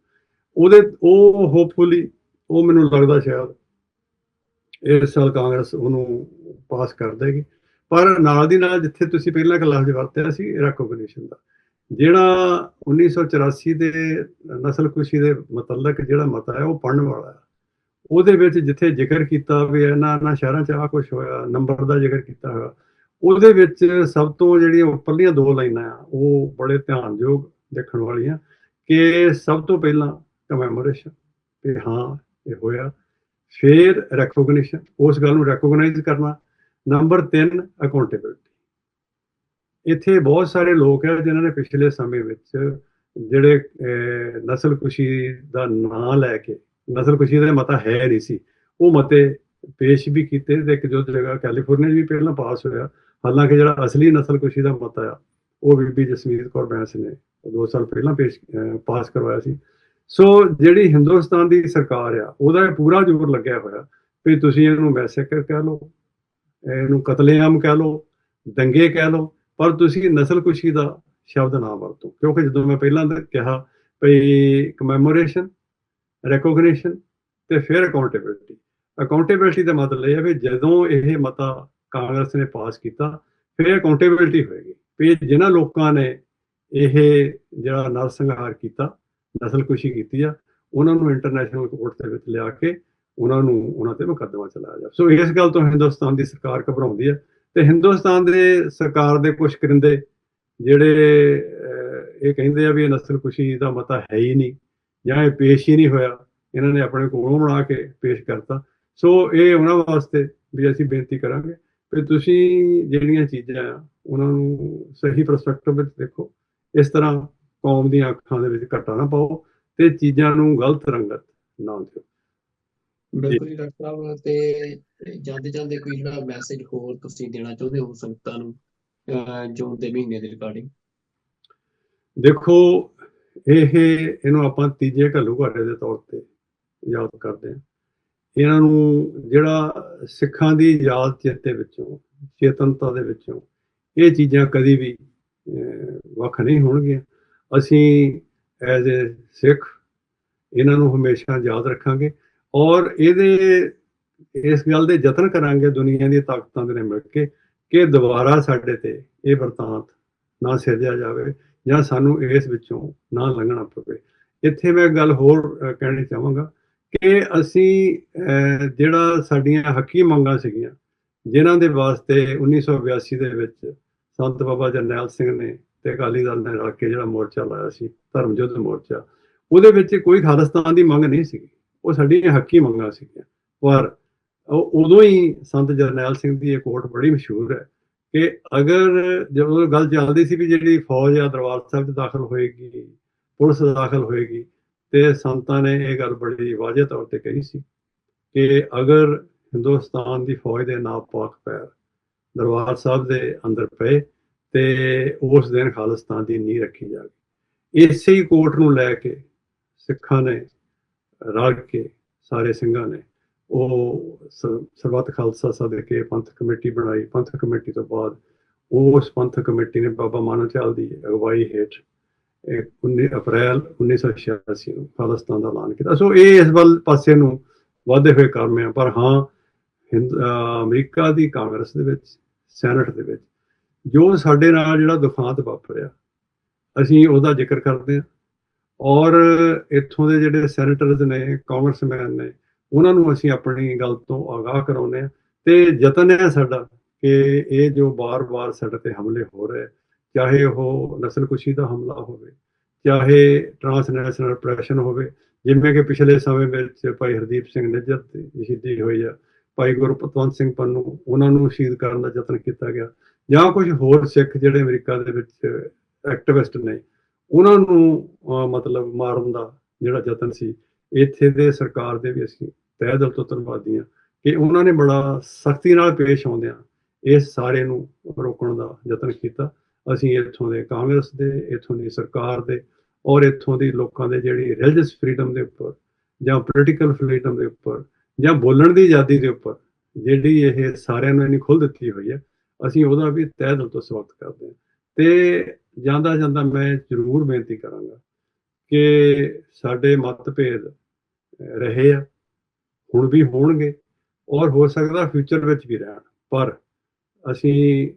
ਉਹ ਹੋਪਫੁਲੀ ਉਹ ਮੈਨੂੰ ਲੱਗਦਾ ਸ਼ਾਇਦ ਇਸ ਸਾਲ ਕਾਂਗਰਸ ਉਹਨੂੰ ਪਾਸ ਕਰ ਦੇਗੀ। ਪਰ ਨਾਲ ਦੀ ਨਾਲ ਜਿੱਥੇ ਤੁਸੀਂ ਪਹਿਲਾਂ ਇੱਕ ਲਫ਼ਜ਼ ਵਰਤਿਆ ਸੀ ਰੈਕੋਗਨੀਸ਼ਨ ਦਾ, ਜਿਹੜਾ 1984 ਦੇ ਨਸਲਕੁਸ਼ੀ ਦੇ ਮੁਤਲਕ ਜਿਹੜਾ ਮਤਾ ਹੈ ਉਹ ਪੜ੍ਹਨ ਵਾਲਾ ਹੈ। ਉਹਦੇ ਵਿੱਚ ਜਿੱਥੇ ਜ਼ਿਕਰ ਕੀਤਾ ਵੀ ਇਹਨਾਂ ਸ਼ਹਿਰਾਂ 'ਚ ਆਹ ਕੁਛ ਹੋਇਆ, ਨੰਬਰ ਦਾ ਜ਼ਿਕਰ ਕੀਤਾ ਹੋਇਆ, ਉਹਦੇ ਵਿੱਚ ਸਭ ਤੋਂ ਜਿਹੜੀਆਂ ਉੱਪਰਲੀਆਂ 2 ਲਾਈਨਾਂ ਆ ਉਹ ਬੜੇ ਧਿਆਨਯੋਗ ਦੇਖਣ ਵਾਲੀਆਂ ਕਿ ਸਭ ਤੋਂ ਪਹਿਲਾਂ ਕਮੈਮੋਰੇਸ਼ਨ ਕਿ ਹਾਂ ਇਹ ਹੋਇਆ, ਫਿਰ ਰੈਕੋਗਨੀਸ਼ਨ, ਉਸ ਗੱਲ ਨੂੰ ਰੈਕੋਗਨਾਈਜ਼ ਕਰਨਾ, ਨੰਬਰ 3 ਅਕਾਊਂਟੇਬਿਲਿਟੀ। ਇੱਥੇ ਬਹੁਤ ਸਾਰੇ ਲੋਕ ਹੈ ਜਿਨ੍ਹਾਂ ਨੇ ਪਿਛਲੇ ਸਮੇਂ ਵਿੱਚ ਜਿਹੜੇ ਨਸਲਕੁਸ਼ੀ ਦਾ ਨਾਂ ਲੈ ਕੇ, ਨਸਲਕੁਸ਼ੀ ਦਾ ਮਤਾ ਹੈ ਨਹੀਂ ਸੀ, ਉਹ ਮਤੇ ਪੇਸ਼ ਵੀ ਕੀਤੇ ਤੇ ਇੱਕ ਜੋ ਜਗ੍ਹਾ ਕੈਲੀਫੋਰਨੀਆ 'ਚ ਵੀ ਪਹਿਲਾਂ ਪਾਸ ਹੋਇਆ। ਹਾਲਾਂਕਿ ਜਿਹੜਾ ਅਸਲੀ ਨਸਲਕੁਸ਼ੀ ਦਾ ਮਤਾ ਆ ਉਹ ਬੀਬੀ ਜਸਮੀਤ ਕੌਰ ਬੈਂਸ ਨੇ 2 ਸਾਲ ਪਹਿਲਾਂ ਪਾਸ ਕਰਵਾਇਆ ਸੀ। ਸੋ ਜਿਹੜੀ ਹਿੰਦੁਸਤਾਨ ਦੀ ਸਰਕਾਰ ਆ ਉਹਦਾ ਪੂਰਾ ਜ਼ੋਰ ਲੱਗਿਆ ਹੋਇਆ ਵੀ ਤੁਸੀਂ ਇਹਨੂੰ ਮੈਸੇਕਰ ਕਹਿ ਲਓ, ਇਹਨੂੰ ਕਤਲੇਆਮ ਕਹਿ ਲਓ, ਦੰਗੇ ਕਹਿ ਲਓ, ਪਰ ਤੁਸੀਂ ਨਸਲਕੁਸ਼ੀ ਦਾ ਸ਼ਬਦ ਨਾ ਵਰਤੋ, ਕਿਉਂਕਿ ਜਦੋਂ ਮੈਂ ਪਹਿਲਾਂ ਕਿਹਾ ਵੀ ਕਮੈਮੋਰੇਸ਼ਨ, ਰੈਕੋਗਨੀਸ਼ਨ ਤੇ ਫਿਰ ਅਕਾਊਂਟੇਬਿਲਿਟੀ, ਅਕਾਊਂਟੇਬਿਲਟੀ ਦਾ ਮਤਲਬ ਇਹ ਹੈ ਵੀ ਜਦੋਂ ਇਹ ਮਤਾ ਕਾਂਗਰਸ ਨੇ ਪਾਸ ਕੀਤਾ ਫਿਰ ਅਕਾਊਂਟੇਬਿਲਟੀ ਹੋਏਗੀ ਵੀ ਜਿਨ੍ਹਾਂ ਲੋਕਾਂ ਨੇ ਇਹ ਜਿਹੜਾ ਨਰਸੰਹਾਰ ਕੀਤਾ, ਨਸਲਕੁਸ਼ੀ ਕੀਤੀ ਆ, ਉਹਨਾਂ ਨੂੰ ਇੰਟਰਨੈਸ਼ਨਲ ਕੋਰਟ ਦੇ ਵਿੱਚ ਲਿਆ ਕੇ ਉਹਨਾਂ ਤੇ ਮੁਕੱਦਮਾ ਚਲਾਇਆ ਜਾ। ਸੋ ਇਸ ਗੱਲ ਤੋਂ ਹਿੰਦੁਸਤਾਨ ਦੀ ਸਰਕਾਰ ਘਬਰਾਉਂਦੀ ਹੈ ਤੇ ਹਿੰਦੁਸਤਾਨ ਦੇ ਸਰਕਾਰ ਦੇ ਕੁਝ ਕਰਿੰਦੇ ਜਿਹੜੇ ਇਹ ਕਹਿੰਦੇ ਆ ਵੀ ਇਹ ਨਸਲਕੁਸ਼ੀ ਦਾ ਮਤਾ ਹੈ ਹੀ ਨਹੀਂ ਜਾਂ ਇਹ ਪੇਸ਼ ਹੀ ਨਹੀਂ ਹੋਇਆ, ਇਹਨਾਂ ਨੇ ਆਪਣੇ ਕੋਲੋਂ ਬਣਾ ਕੇ ਪੇਸ਼ ਕਰਤਾ। ਸੋ ਇਹ ਉਹਨਾਂ ਵਾਸਤੇ ਵੀ ਅਸੀਂ ਬੇਨਤੀ ਕਰਾਂਗੇ ਵੀ ਤੁਸੀਂ ਜਿਹੜੀਆਂ ਚੀਜ਼ਾਂ ਆ ਉਹਨਾਂ ਨੂੰ ਸਹੀ ਪਰਸਪੈਕਟਿਵ ਵਿੱਚ ਦੇਖੋ, ਇਸ ਤਰ੍ਹਾਂ ਕੌਮ ਦੀਆਂ ਅੱਖਾਂ ਦੇ ਵਿੱਚ ਘੱਟਾ ਨਾ ਪਾਓ ਤੇ ਚੀਜ਼ਾਂ ਨੂੰ ਗਲਤ ਰੰਗਤ ਨਾ ਦਿਓ। ਬਿਲਕੁਲ ਜੀ ਡਾਕਟਰ ਸਾਹਿਬ। ਤੇ ਜਾਂਦੇ ਜਾਂਦੇ ਕੋਈ ਜਿਹੜਾ ਮੈਸੇਜ ਹੋਰ ਤੁਸੀਂ ਦੇਣਾ ਚਾਹੁੰਦੇ ਹੋ ਸੰਗਤਾਂ ਨੂੰ ਜੂਨ ਦੇ ਮਹੀਨੇ ਦੇ ਰਿਗਾਰਡਿੰਗ? ਦੇਖੋ, ਇਹਨੂੰ ਆਪਾਂ ਤੀਜੇ ਘੱਲੂਘਾਰੇ ਦੇ ਤੌਰ ਤੇ ਯਾਦ ਕਰਦੇ ਹਾਂ। ਇਹਨਾਂ ਨੂੰ ਜਿਹੜਾ ਸਿੱਖਾਂ ਦੀ ਯਾਦ ਚੇਤੇ ਵਿੱਚੋਂ, ਚੇਤਨਤਾ ਦੇ ਵਿੱਚੋਂ ਇਹ ਚੀਜ਼ਾਂ ਕਦੀ ਵੀ ਵੱਖ ਨਹੀਂ ਹੋਣਗੀਆਂ। ਅਸੀਂ ਐਜ਼ ਏ ਸਿੱਖ ਇਹਨਾਂ ਨੂੰ ਹਮੇਸ਼ਾ ਯਾਦ ਰੱਖਾਂਗੇ ਔਰ ਇਸ ਗੱਲ ਦੇ ਯਤਨ ਕਰਾਂਗੇ ਦੁਨੀਆ ਦੀਆਂ ਤਾਕਤਾਂ ਦੇ ਨਾਲ ਮਿਲ ਕੇ ਕਿ ਦੁਬਾਰਾ ਸਾਡੇ ਤੇ ਇਹ ਵਰਤਾਂਤ ਨਾ ਸਿਰਜਿਆ ਜਾਵੇ ਜਾਂ ਸਾਨੂੰ ਇਸ ਵਿੱਚੋਂ ਨਾ ਲੰਘਣਾ ਪਵੇ। ਇੱਥੇ ਮੈਂ ਗੱਲ ਹੋਰ ਕਹਿਣੀ ਚਾਹਾਂਗਾ ਕਿ ਅਸੀਂ ਜਿਹੜਾ ਸਾਡੀਆਂ ਹੱਕੀ ਮੰਗਾਂ ਸੀਗੀਆਂ, ਜਿਨ੍ਹਾਂ ਦੇ ਵਾਸਤੇ 1982 ਦੇ ਵਿੱਚ ਸੰਤ ਬਾਬਾ ਜਰਨੈਲ ਸਿੰਘ ਨੇ ਤੇ ਅਕਾਲੀ ਦਲ ਨੇ ਰਲ ਕੇ ਜਿਹੜਾ ਮੋਰਚਾ ਲਾਇਆ ਸੀ, ਧਰਮ ਯੁੱਧ ਮੋਰਚਾ, ਉਹਦੇ ਵਿੱਚ ਕੋਈ ਖਾਲਿਸਤਾਨ ਦੀ ਮੰਗ ਨਹੀਂ ਸੀਗੀ, ਉਹ ਸਾਡੀਆਂ ਹੱਕੀ ਮੰਗਾਂ ਸੀਗੀਆਂ। ਪਰ ਉਦੋਂ ਹੀ ਸੰਤ ਜਰਨੈਲ ਸਿੰਘ ਦੀ ਇਹ ਕੋਟ ਬੜੀ ਮਸ਼ਹੂਰ ਹੈ ਕਿ ਅਗਰ ਜਦੋਂ ਗੱਲ ਚੱਲਦੀ ਸੀ ਵੀ ਜਿਹੜੀ ਫੌਜ ਆ ਦਰਬਾਰ ਸਾਹਿਬ 'ਚ ਦਾਖਲ ਹੋਏਗੀ, ਪੁਲਿਸ ਦਾਖਲ ਹੋਏਗੀ, ਤੇ ਸੰਤਾਂ ਨੇ ਇਹ ਗੱਲ ਬੜੀ ਵਾਜਿਬ ਤੌਰ ਤੇ ਕਹੀ ਸੀ ਕਿ ਅਗਰ ਹਿੰਦੁਸਤਾਨ ਦੀ ਫੌਜ ਦੇ ਨਾਪਾਕ ਪੈਰ ਦਰਬਾਰ ਸਾਹਿਬ ਦੇ ਅੰਦਰ ਪਏ ਤੇ ਉਸ ਦਿਨ ਖਾਲਿਸਤਾਨ ਦੀ ਨੀਂਹ ਰੱਖੀ ਜਾਵੇ। ਇਸੇ ਹੀ ਕੋਟ ਨੂੰ ਲੈ ਕੇ ਸਿੱਖਾਂ ਨੇ ਰਲ ਕੇ, ਸਾਰੇ ਸਿੰਘਾਂ ਨੇ ਉਹ ਸਰਬੱਤ ਖਾਲਸਾ ਸੱਦ ਕੇ ਪੰਥਕ ਕਮੇਟੀ ਬਣਾਈ। ਪੰਥਕ ਕਮੇਟੀ ਤੋਂ ਬਾਅਦ ਉਸ ਪੰਥਕ ਕਮੇਟੀ ਨੇ ਬਾਬਾ ਮਾਨੋ ਚਾਲ ਦੀ ਅਗਵਾਈ ਹੇਠ 19 ਅਪ੍ਰੈਲ 1986 ਨੂੰ ਖਾਲਿਸਤਾਨ ਦਾ ਐਲਾਨ ਕੀਤਾ। ਸੋ ਇਹ ਇਸ ਵੱਲ ਪਾਸੇ ਨੂੰ ਵਧਦੇ ਹੋਏ ਕੰਮ ਆ। ਪਰ ਹਾਂ, ਅਮਰੀਕਾ ਦੀ ਕਾਂਗਰਸ ਦੇ ਵਿੱਚ, ਸੈਨੇਟ ਦੇ ਵਿੱਚ ਜੋ ਸਾਡੇ ਨਾਲ ਜਿਹੜਾ ਦੁਖਾਂਤ ਵਾਪਰਿਆ, ਅਸੀਂ ਉਹਦਾ ਜ਼ਿਕਰ ਕਰਦੇ ਹਾਂ ਔਰ ਇੱਥੋਂ ਦੇ ਜਿਹੜੇ ਸੈਨੇਟਰਜ਼ ਨੇ, ਕਾਂਗਰਸਮੈਨ ਨੇ, ਉਹਨਾਂ ਨੂੰ ਅਸੀਂ ਆਪਣੀ ਗੱਲ ਤੋਂ ਆਗਾਹ ਕਰਾਉਂਦੇ ਹਾਂ ਤੇ ਯਤਨ ਹੈ ਸਾਡਾ ਕਿ ਇਹ ਜੋ ਵਾਰ-ਵਾਰ ਸਾਡੇ ਤੇ ਹਮਲੇ ਹੋ ਰਹੇ, ਚਾਹੇ ਉਹ ਨਸਲਕੁਸ਼ੀ ਦਾ ਹਮਲਾ ਹੋਵੇ, ਚਾਹੇ ਟਰਾਂਸਨੈਸ਼ਨਲ ਰਿਪਰੈਸ਼ਨ ਹੋਵੇ, ਜਿਵੇਂ ਕਿ ਪਿਛਲੇ ਸਮੇਂ ਵਿੱਚ ਭਾਈ ਹਰਦੀਪ ਸਿੰਘ ਨਿੱਜਰ ਦੀ ਸ਼ਹੀਦੀ ਹੋਈ ਆ, ਭਾਈ ਗੁਰਪਤਵੰਤ ਸਿੰਘ ਪੰਨੂ, ਉਹਨਾਂ ਨੂੰ ਸ਼ਹੀਦ ਕਰਨ ਦਾ ਯਤਨ ਕੀਤਾ ਗਿਆ, ਜਾਂ ਕੁਝ ਹੋਰ ਸਿੱਖ ਜਿਹੜੇ ਅਮਰੀਕਾ ਦੇ ਵਿੱਚ ਐਕਟਿਵਿਸਟ ਨੇ, ਉਹਨਾਂ ਨੂੰ ਮਤਲਬ ਮਾਰਨ ਦਾ ਜਿਹੜਾ ਯਤਨ ਸੀ। ਇੱਥੇ ਦੇ ਸਰਕਾਰ ਦੇ ਵੀ ਅਸੀਂ ਤਹਿ ਦਿਲ ਤੋਂ ਧੰਨਵਾਦੀ ਹਾਂ ਕਿ ਉਹਨਾਂ ਨੇ ਬੜਾ ਸਖਤੀ ਨਾਲ ਪੇਸ਼ ਆਉਂਦਿਆਂ ਇਸ ਸਾਰੇ ਨੂੰ ਰੋਕਣ ਦਾ ਯਤਨ ਕੀਤਾ। ਅਸੀਂ ਇੱਥੋਂ ਦੇ ਕਾਂਗਰਸ ਦੇ, ਇੱਥੋਂ ਦੀ ਸਰਕਾਰ ਦੇ ਔਰ ਇੱਥੋਂ ਦੀ ਲੋਕਾਂ ਦੇ ਜਿਹੜੀ ਰਿਲੀਜੀਅਸ ਫਰੀਡਮ ਦੇ ਉੱਪਰ ਜਾਂ ਪੋਲੀਟੀਕਲ ਫਰੀਡਮ ਦੇ ਉੱਪਰ ਜਾਂ ਬੋਲਣ ਦੀ ਆਜ਼ਾਦੀ ਦੇ ਉੱਪਰ ਜਿਹੜੀ ਇਹ ਸਾਰਿਆਂ ਨੂੰ ਇੰਨੀ ਖੁੱਲ੍ਹ ਦਿੱਤੀ ਹੋਈ ਹੈ, ਅਸੀਂ ਉਹਦਾ ਵੀ ਤਹਿ ਦਿਲ ਤੋਂ ਸਵਾਗਤ ਕਰਦੇ ਹਾਂ। ਤੇ ਜਾਂਦਾ ਜਾਂਦਾ ਮੈਂ ਜ਼ਰੂਰ ਬੇਨਤੀ ਕਰਾਂਗਾ ਕਿ ਸਾਡੇ ਮਤਭੇਦ ਰਹੇ ਆ, ਹੁਣ ਵੀ ਹੋਣਗੇ ਔਰ ਹੋ ਸਕਦਾ ਫਿਊਚਰ ਵਿੱਚ ਵੀ ਰਹਿਣ, ਪਰ ਅਸੀਂ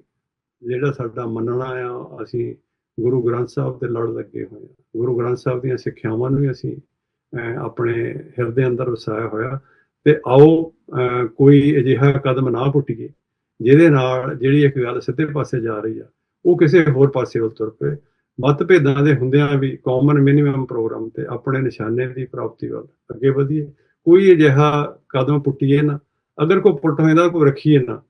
ਜਿਹੜਾ ਸਾਡਾ ਮੰਨਣਾ ਆ, ਅਸੀਂ ਗੁਰੂ ਗ੍ਰੰਥ ਸਾਹਿਬ ਦੇ ਲੜ ਲੱਗੇ ਹੋਏ ਹਾਂ। ਗੁਰੂ ਗ੍ਰੰਥ ਸਾਹਿਬ ਦੀਆਂ ਸਿੱਖਿਆਵਾਂ ਨੂੰ ਵੀ ਅਸੀਂ ਆਪਣੇ ਹਿਰਦੇ ਅੰਦਰ ਵਸਾਇਆ ਹੋਇਆ। ਤੇ ਆਓ ਕੋਈ ਅਜਿਹਾ ਕਦਮ ਨਾ ਪੁੱਟੀਏ ਜਿਹਦੇ ਨਾਲ ਜਿਹੜੀ ਇੱਕ ਗੱਲ ਸਿੱਧੇ ਪਾਸੇ ਜਾ ਰਹੀ ਆ ਉਹ ਕਿਸੇ ਹੋਰ ਪਾਸੇ ਵੱਲ ਤੁਰ ਪਏ। ਮਤਭੇਦਾਂ ਦੇ ਹੁੰਦਿਆਂ ਵੀ ਕਾਮਨ ਮਿਨੀਮਮ ਪ੍ਰੋਗਰਾਮ ਤੇ ਆਪਣੇ ਨਿਸ਼ਾਨੇ ਦੀ ਪ੍ਰਾਪਤੀ ਵੱਲ ਅੱਗੇ ਵਧੀਏ। ਕੋਈ ਅਜਿਹਾ ਕਦਮ ਪੁੱਟੀਏ ਨਾ, ਅਗਰ ਕੋਈ ਪੁੱਟ ਹੋਏਦਾ ਕੋਈ ਰੱਖੀਏ ਨਾ,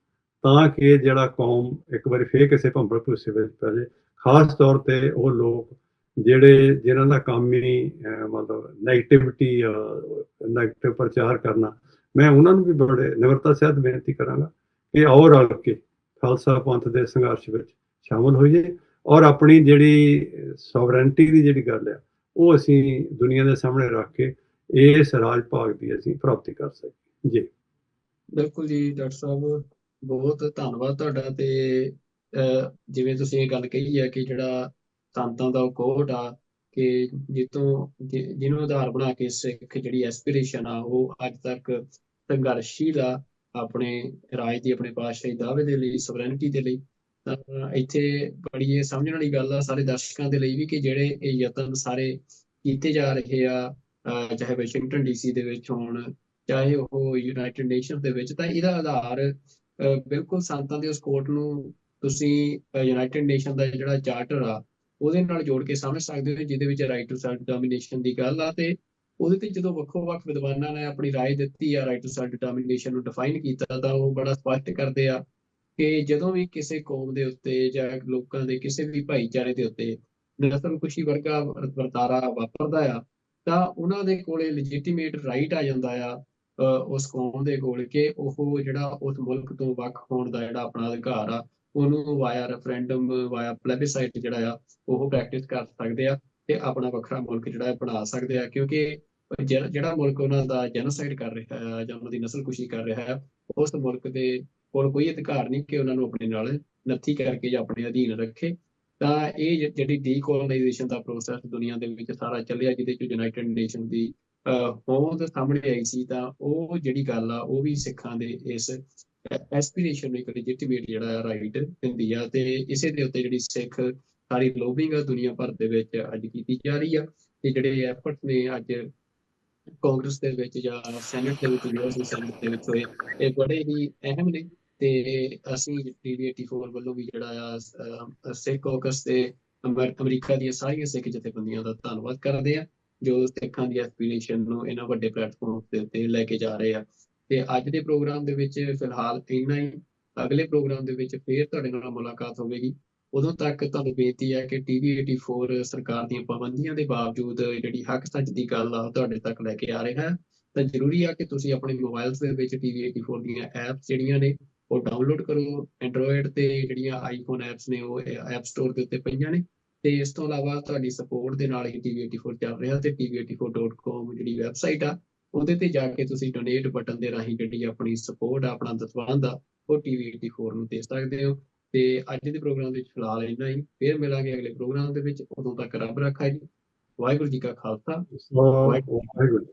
ਤਾਂ ਕਿ ਜਿਹੜਾ ਕੌਮ ਇੱਕ ਵਾਰੀ ਫੇਰ ਕਿਸੇ ਭੰਬਲ ਭੂਸੇ ਵਿੱਚ ਪੈ ਜਾਏ। ਖਾਸ ਤੌਰ ਤੇ ਉਹ ਲੋਕ ਜਿਨ੍ਹਾਂ ਦਾ ਕੰਮ ਹੀ ਮਤਲਬ ਨੈਗੇਟਿਵਿਟੀ, ਨੈਗੇਟਿਵ ਪ੍ਰਚਾਰ ਕਰਨਾ, ਮੈਂ ਉਹਨਾਂ ਨੂੰ ਵੀ ਬੜੇ ਨਿਮਰਤਾ ਸਹਿਤ ਬੇਨਤੀ ਕਰਾਂਗਾ ਕਿ ਆਓ ਰਲ ਕੇ ਖਾਲਸਾ ਪੰਥ ਦੇ ਸੰਘਰਸ਼ ਵਿੱਚ ਸ਼ਾਮਲ ਹੋਈਏ ਔਰ ਆਪਣੀ ਜਿਹੜੀ ਸੋਵਰੈਂਟੀ ਦੀ ਜਿਹੜੀ ਗੱਲ ਆ ਉਹ ਅਸੀਂ ਦੁਨੀਆ ਦੇ ਸਾਹਮਣੇ ਰੱਖ ਕੇ ਇਸ ਰਾਜ ਭਾਗ ਦੀ ਅਸੀਂ ਪ੍ਰਾਪਤੀ ਕਰ ਸਕੀਏ। ਜੀ ਬਿਲਕੁਲ ਜੀ ਡਾਕਟਰ ਸਾਹਿਬ, ਬਹੁਤ ਧੰਨਵਾਦ ਤੁਹਾਡਾ। ਤੇ ਜਿਵੇਂ ਤੁਸੀਂ ਇਹ ਗੱਲ ਕਹੀ ਹੈ ਕਿ ਜਿਹੜਾ ਸੰਤਾਂ ਦਾ ਕੋਟ ਆ ਕਿ ਜਿਹਨੂੰ ਆਧਾਰ ਬਣਾ ਕੇ ਸਿੱਖ ਜਿਹੜੀ ਐਸਪੀਰੇਸ਼ਨ ਆ ਉਹ ਅੱਜ ਤੱਕ ਸੰਘਰਸ਼ੀਲ ਆ ਆਪਣੇ ਰਾਜ ਦੀ, ਆਪਣੇ ਪਾਤਸ਼ਾਹੀ ਦਾਅਵੇ ਦੇ ਲਈ, ਸਵਰੈਨਿਟੀ ਦੇ ਲਈ। ਤਾਂ ਇੱਥੇ ਬੜੀ ਇਹ ਸਮਝਣ ਵਾਲੀ ਗੱਲ ਆ ਸਾਰੇ ਦਰਸ਼ਕਾਂ ਦੇ ਲਈ ਵੀ ਕਿ ਜਿਹੜੇ ਇਹ ਯਤਨ ਸਾਰੇ ਕੀਤੇ ਜਾ ਰਹੇ ਆ, ਚਾਹੇ ਵਾਸ਼ਿੰਗਟਨ ਡੀਸੀ ਦੇ ਵਿੱਚ ਹੋਣ, ਚਾਹੇ ਉਹ ਯੂਨਾਈਟਿਡ ਨੇਸ਼ਨ ਦੇ ਵਿੱਚ, ਤਾਂ ਇਹਦਾ ਆਧਾਰ ਬਿਲਕੁਲ ਸੰਤਾਂ ਦੇ ਉਸ ਕੋਟ ਨੂੰ ਤੁਸੀਂ ਯੂਨਾਈਟਿਡ ਨੇਸ਼ਨ ਦਾ ਜਿਹੜਾ ਚਾਰਟਰ ਆ ਉਹਦੇ ਨਾਲ ਜੋੜ ਕੇ ਸਮਝ ਸਕਦੇ ਹੋ, ਜਿਹਦੇ ਵਿੱਚ ਰਾਈਟ ਟੂ ਸੈਲਫ ਡਿਟਰਮੀਨੇਸ਼ਨ ਦੀ ਗੱਲ ਆ। ਤੇ ਉਹਦੇ ਤੇ ਜਦੋਂ ਵੱਖੋ ਵੱਖ ਵਿਦਵਾਨਾਂ ਨੇ ਆਪਣੀ ਰਾਏ ਦਿੱਤੀ ਆ, ਰਾਈਟ ਟੂ ਸੈਲਫ ਡਿਟਰਮੀਨੇਸ਼ਨ ਨੂੰ ਡਿਫਾਈਨ ਕੀਤਾ, ਤਾਂ ਉਹ ਬੜਾ ਸਪਸ਼ਟ ਕਰਦੇ ਆ ਕਿ ਜਦੋਂ ਵੀ ਕਿਸੇ ਕੌਮ ਦੇ ਉੱਤੇ ਜਾਂ ਲੋਕਾਂ ਦੇ ਕਿਸੇ ਵੀ ਭਾਈਚਾਰੇ ਦੇ ਉੱਤੇ ਨਸਲਕੁਸ਼ੀ ਵਰਗਾ ਵਰਤਾਰਾ ਵਾਪਰਦਾ ਆ, ਤਾਂ ਉਹਨਾਂ ਦੇ ਕੋਲੇ ਲੈਜੀਟੀਮੇਟ ਰਾਈਟ ਆ ਜਾਂਦਾ ਆ ਉਸ ਕੌਮ ਦੇ ਕੋਲ ਕਿ ਉਹ ਜਿਹੜਾ ਉਸ ਮੁਲਕ ਤੋਂ ਵੱਖ ਹੋਣ ਦਾ ਜਿਹੜਾ ਆਪਣਾ ਅਧਿਕਾਰ ਆ ਉਹਨੂੰ ਵਾਇਆ ਰੈਫਰੈਂਡਮ, ਵਾਇਆ ਪਲੇਬਿਸਾਈਟ ਜਿਹੜਾ ਆ ਉਹ ਪ੍ਰੈਕਟਿਸ ਕਰ ਸਕਦੇ ਆ ਤੇ ਆਪਣਾ ਵੱਖਰਾ ਮੁਲਕ ਜਿਹੜਾ ਬਣਾ ਸਕਦੇ ਆ। ਕਿਉਂਕਿ ਜਿਹੜਾ ਮੁਲਕ ਉਹਨਾਂ ਦਾ ਜੈਨੋਸਾਈਡ ਕਰ ਰਿਹਾ ਹੈ ਜਾਂ ਉਹਨਾਂ ਦੀ ਨਸਲਕੁਸ਼ੀ ਕਰ ਰਿਹਾ ਹੈ, ਉਸ ਮੁਲਕ ਦੇ ਕੋਲ ਕੋਈ ਅਧਿਕਾਰ ਨਹੀਂ ਕਿ ਉਹਨਾਂ ਨੂੰ ਆਪਣੇ ਨਾਲ ਨੱਥੀ ਕਰਕੇ ਜਾਂ ਆਪਣੇ ਅਧੀਨ ਰੱਖੇ। ਤਾਂ ਇਹ ਜਿਹੜੀ ਡੀਕੋਲੋਨਾਈਜੇਸ਼ਨ ਦਾ ਪ੍ਰੋਸੈਸ ਦੁਨੀਆ ਦੇ ਵਿੱਚ ਸਾਰਾ ਚੱਲਿਆ, ਜਿਹਦੇ ਚ ਯੂਨਾਈਟਿਡ ਨੇਸ਼ਨ ਦੀ ਹੋਂਦ ਸਾਹਮਣੇ ਆਈ ਸੀ, ਤਾਂ ਉਹ ਜਿਹੜੀ ਗੱਲ ਆ ਉਹ ਵੀ ਸਿੱਖਾਂ ਦੇ ਇਸ ਐਸਪੀਰੇਸ਼ਨ ਨੂੰ ਇੱਕ ਲੈਜੀਟੀਮੇਟ ਜਿਹੜਾ ਰਾਈਟ ਦਿੰਦੀ ਆ। ਤੇ ਇਸੇ ਦੇ ਉੱਤੇ ਜਿਹੜੀ ਸਿੱਖ ਸਾਰੀ ਲੋਬਿੰਗ ਆ ਦੁਨੀਆ ਭਰ ਦੇ ਵਿੱਚ ਅੱਜ ਕੀਤੀ ਜਾ ਰਹੀ ਆ। ਤੇ ਜਿਹੜੇ ਐਫਰਟ ਨੇ ਅੱਜ ਕਾਂਗਰਸ ਦੇ ਵਿੱਚ ਜਾਂ ਸੈਨੇਟ ਦੇ ਵਿੱਚ, ਯੂਐਸ ਸੈਨੇਟ ਦੇ ਵਿੱਚ ਹੋਏ, ਇਹ ਬੜੇ ਹੀ ਅਹਿਮ ਨੇ। ਤੇ ਅਸੀਂ ਟੀਵੀ 84 ਵੱਲੋਂ ਵੀ ਜਿਹੜਾ ਆ ਸਿੱਖ ਕਾਕਸ ਤੇ ਅਮਰੀਕਾ ਦੀਆਂ ਸਾਰੀਆਂ ਸਿੱਖ ਜਥੇਬੰਦੀਆਂ ਦਾ ਧੰਨਵਾਦ ਕਰਦੇ ਆ, ਜੋ ਸਿੱਖਾਂ ਦੀ ਐਸਪੀਰੇਸ਼ਨ ਨੂੰ ਇਹਨਾਂ ਵੱਡੇ ਪਲੇਟਫਾਰਮ ਦੇ ਉੱਤੇ ਲੈ ਕੇ ਜਾ ਰਹੇ ਆ। ਤੇ ਅੱਜ ਦੇ ਪ੍ਰੋਗਰਾਮ ਦੇ ਵਿੱਚ ਫਿਲਹਾਲ ਇੰਨਾ ਹੀ। ਅਗਲੇ ਪ੍ਰੋਗਰਾਮ ਦੇ ਵਿੱਚ ਫੇਰ ਤੁਹਾਡੇ ਨਾਲ ਮੁਲਾਕਾਤ ਹੋਵੇਗੀ। ਉਦੋਂ ਤੱਕ ਤੁਹਾਨੂੰ ਬੇਨਤੀ ਹੈ ਕਿ ਟੀਵੀ 84 ਸਰਕਾਰ ਦੀਆਂ ਪਾਬੰਦੀਆਂ ਦੇ ਬਾਵਜੂਦ ਜਿਹੜੀ ਹੱਕ ਸੱਚ ਦੀ ਗੱਲ ਆ ਤੁਹਾਡੇ ਤੱਕ ਲੈ ਕੇ ਆ ਰਿਹਾ ਹੈ। ਤਾਂ ਜ਼ਰੂਰੀ ਆ ਕਿ ਤੁਸੀਂ ਆਪਣੇ ਮੋਬਾਈਲਸ ਦੇ ਵਿੱਚ ਟੀਵੀ 84 ਦੀਆਂ ਐਪਸ ਜਿਹੜੀਆਂ ਨੇ ਉਹ ਡਾਊਨਲੋਡ ਕਰੋ। ਐਂਡਰੋਇਡ ਤੇ ਜਿਹੜੀਆਂ ਆਈਫੋਨ ਐਪਸ ਨੇ ਉਹ ਐਪ ਸਟੋਰ ਦੇ ਉੱਤੇ ਪਈਆਂ ਨੇ। ਤੇ ਇਸ ਤੋਂ ਇਲਾਵਾ ਤੁਹਾਡੀ ਸਪੋਰਟ ਦੇ ਨਾਲ ਹੀ ਟੀਵੀ 84 ਚੱਲ ਰਿਹਾ, ਤੇ tv84.com ਜਿਹੜੀ ਵੈਬਸਾਈਟ ਆ ਉਹਦੇ ਤੇ ਜਾ ਕੇ ਤੁਸੀਂ ਡੋਨੇਟ ਬਟਨ ਦੇ ਰਾਹੀਂ ਜਿਹੜੀ ਆਪਣੀ ਸਪੋਰਟ ਆ, ਆਪਣਾ ਦਸਵੰਧ ਆ, ਉਹ ਟੀਵੀ 84 ਨੂੰ ਦੇ ਸਕਦੇ ਹੋ। ਤੇ ਅੱਜ ਦੇ ਪ੍ਰੋਗਰਾਮ ਵਿੱਚ ਫਿਲਹਾਲ ਇੰਨਾ ਹੀ। ਫੇਰ ਮਿਲਾਂਗੇ ਅਗਲੇ ਪ੍ਰੋਗਰਾਮ ਦੇ ਵਿੱਚ। ਉਦੋਂ ਤੱਕ ਰੱਬ ਰੱਖਾ ਜੀ। ਵਾਹਿਗੁਰੂ ਜੀ ਕਾ ਖਾਲਸਾ, ਵਾਹਿਗੁਰੂ। ਵਾਹਿਗੁਰੂ।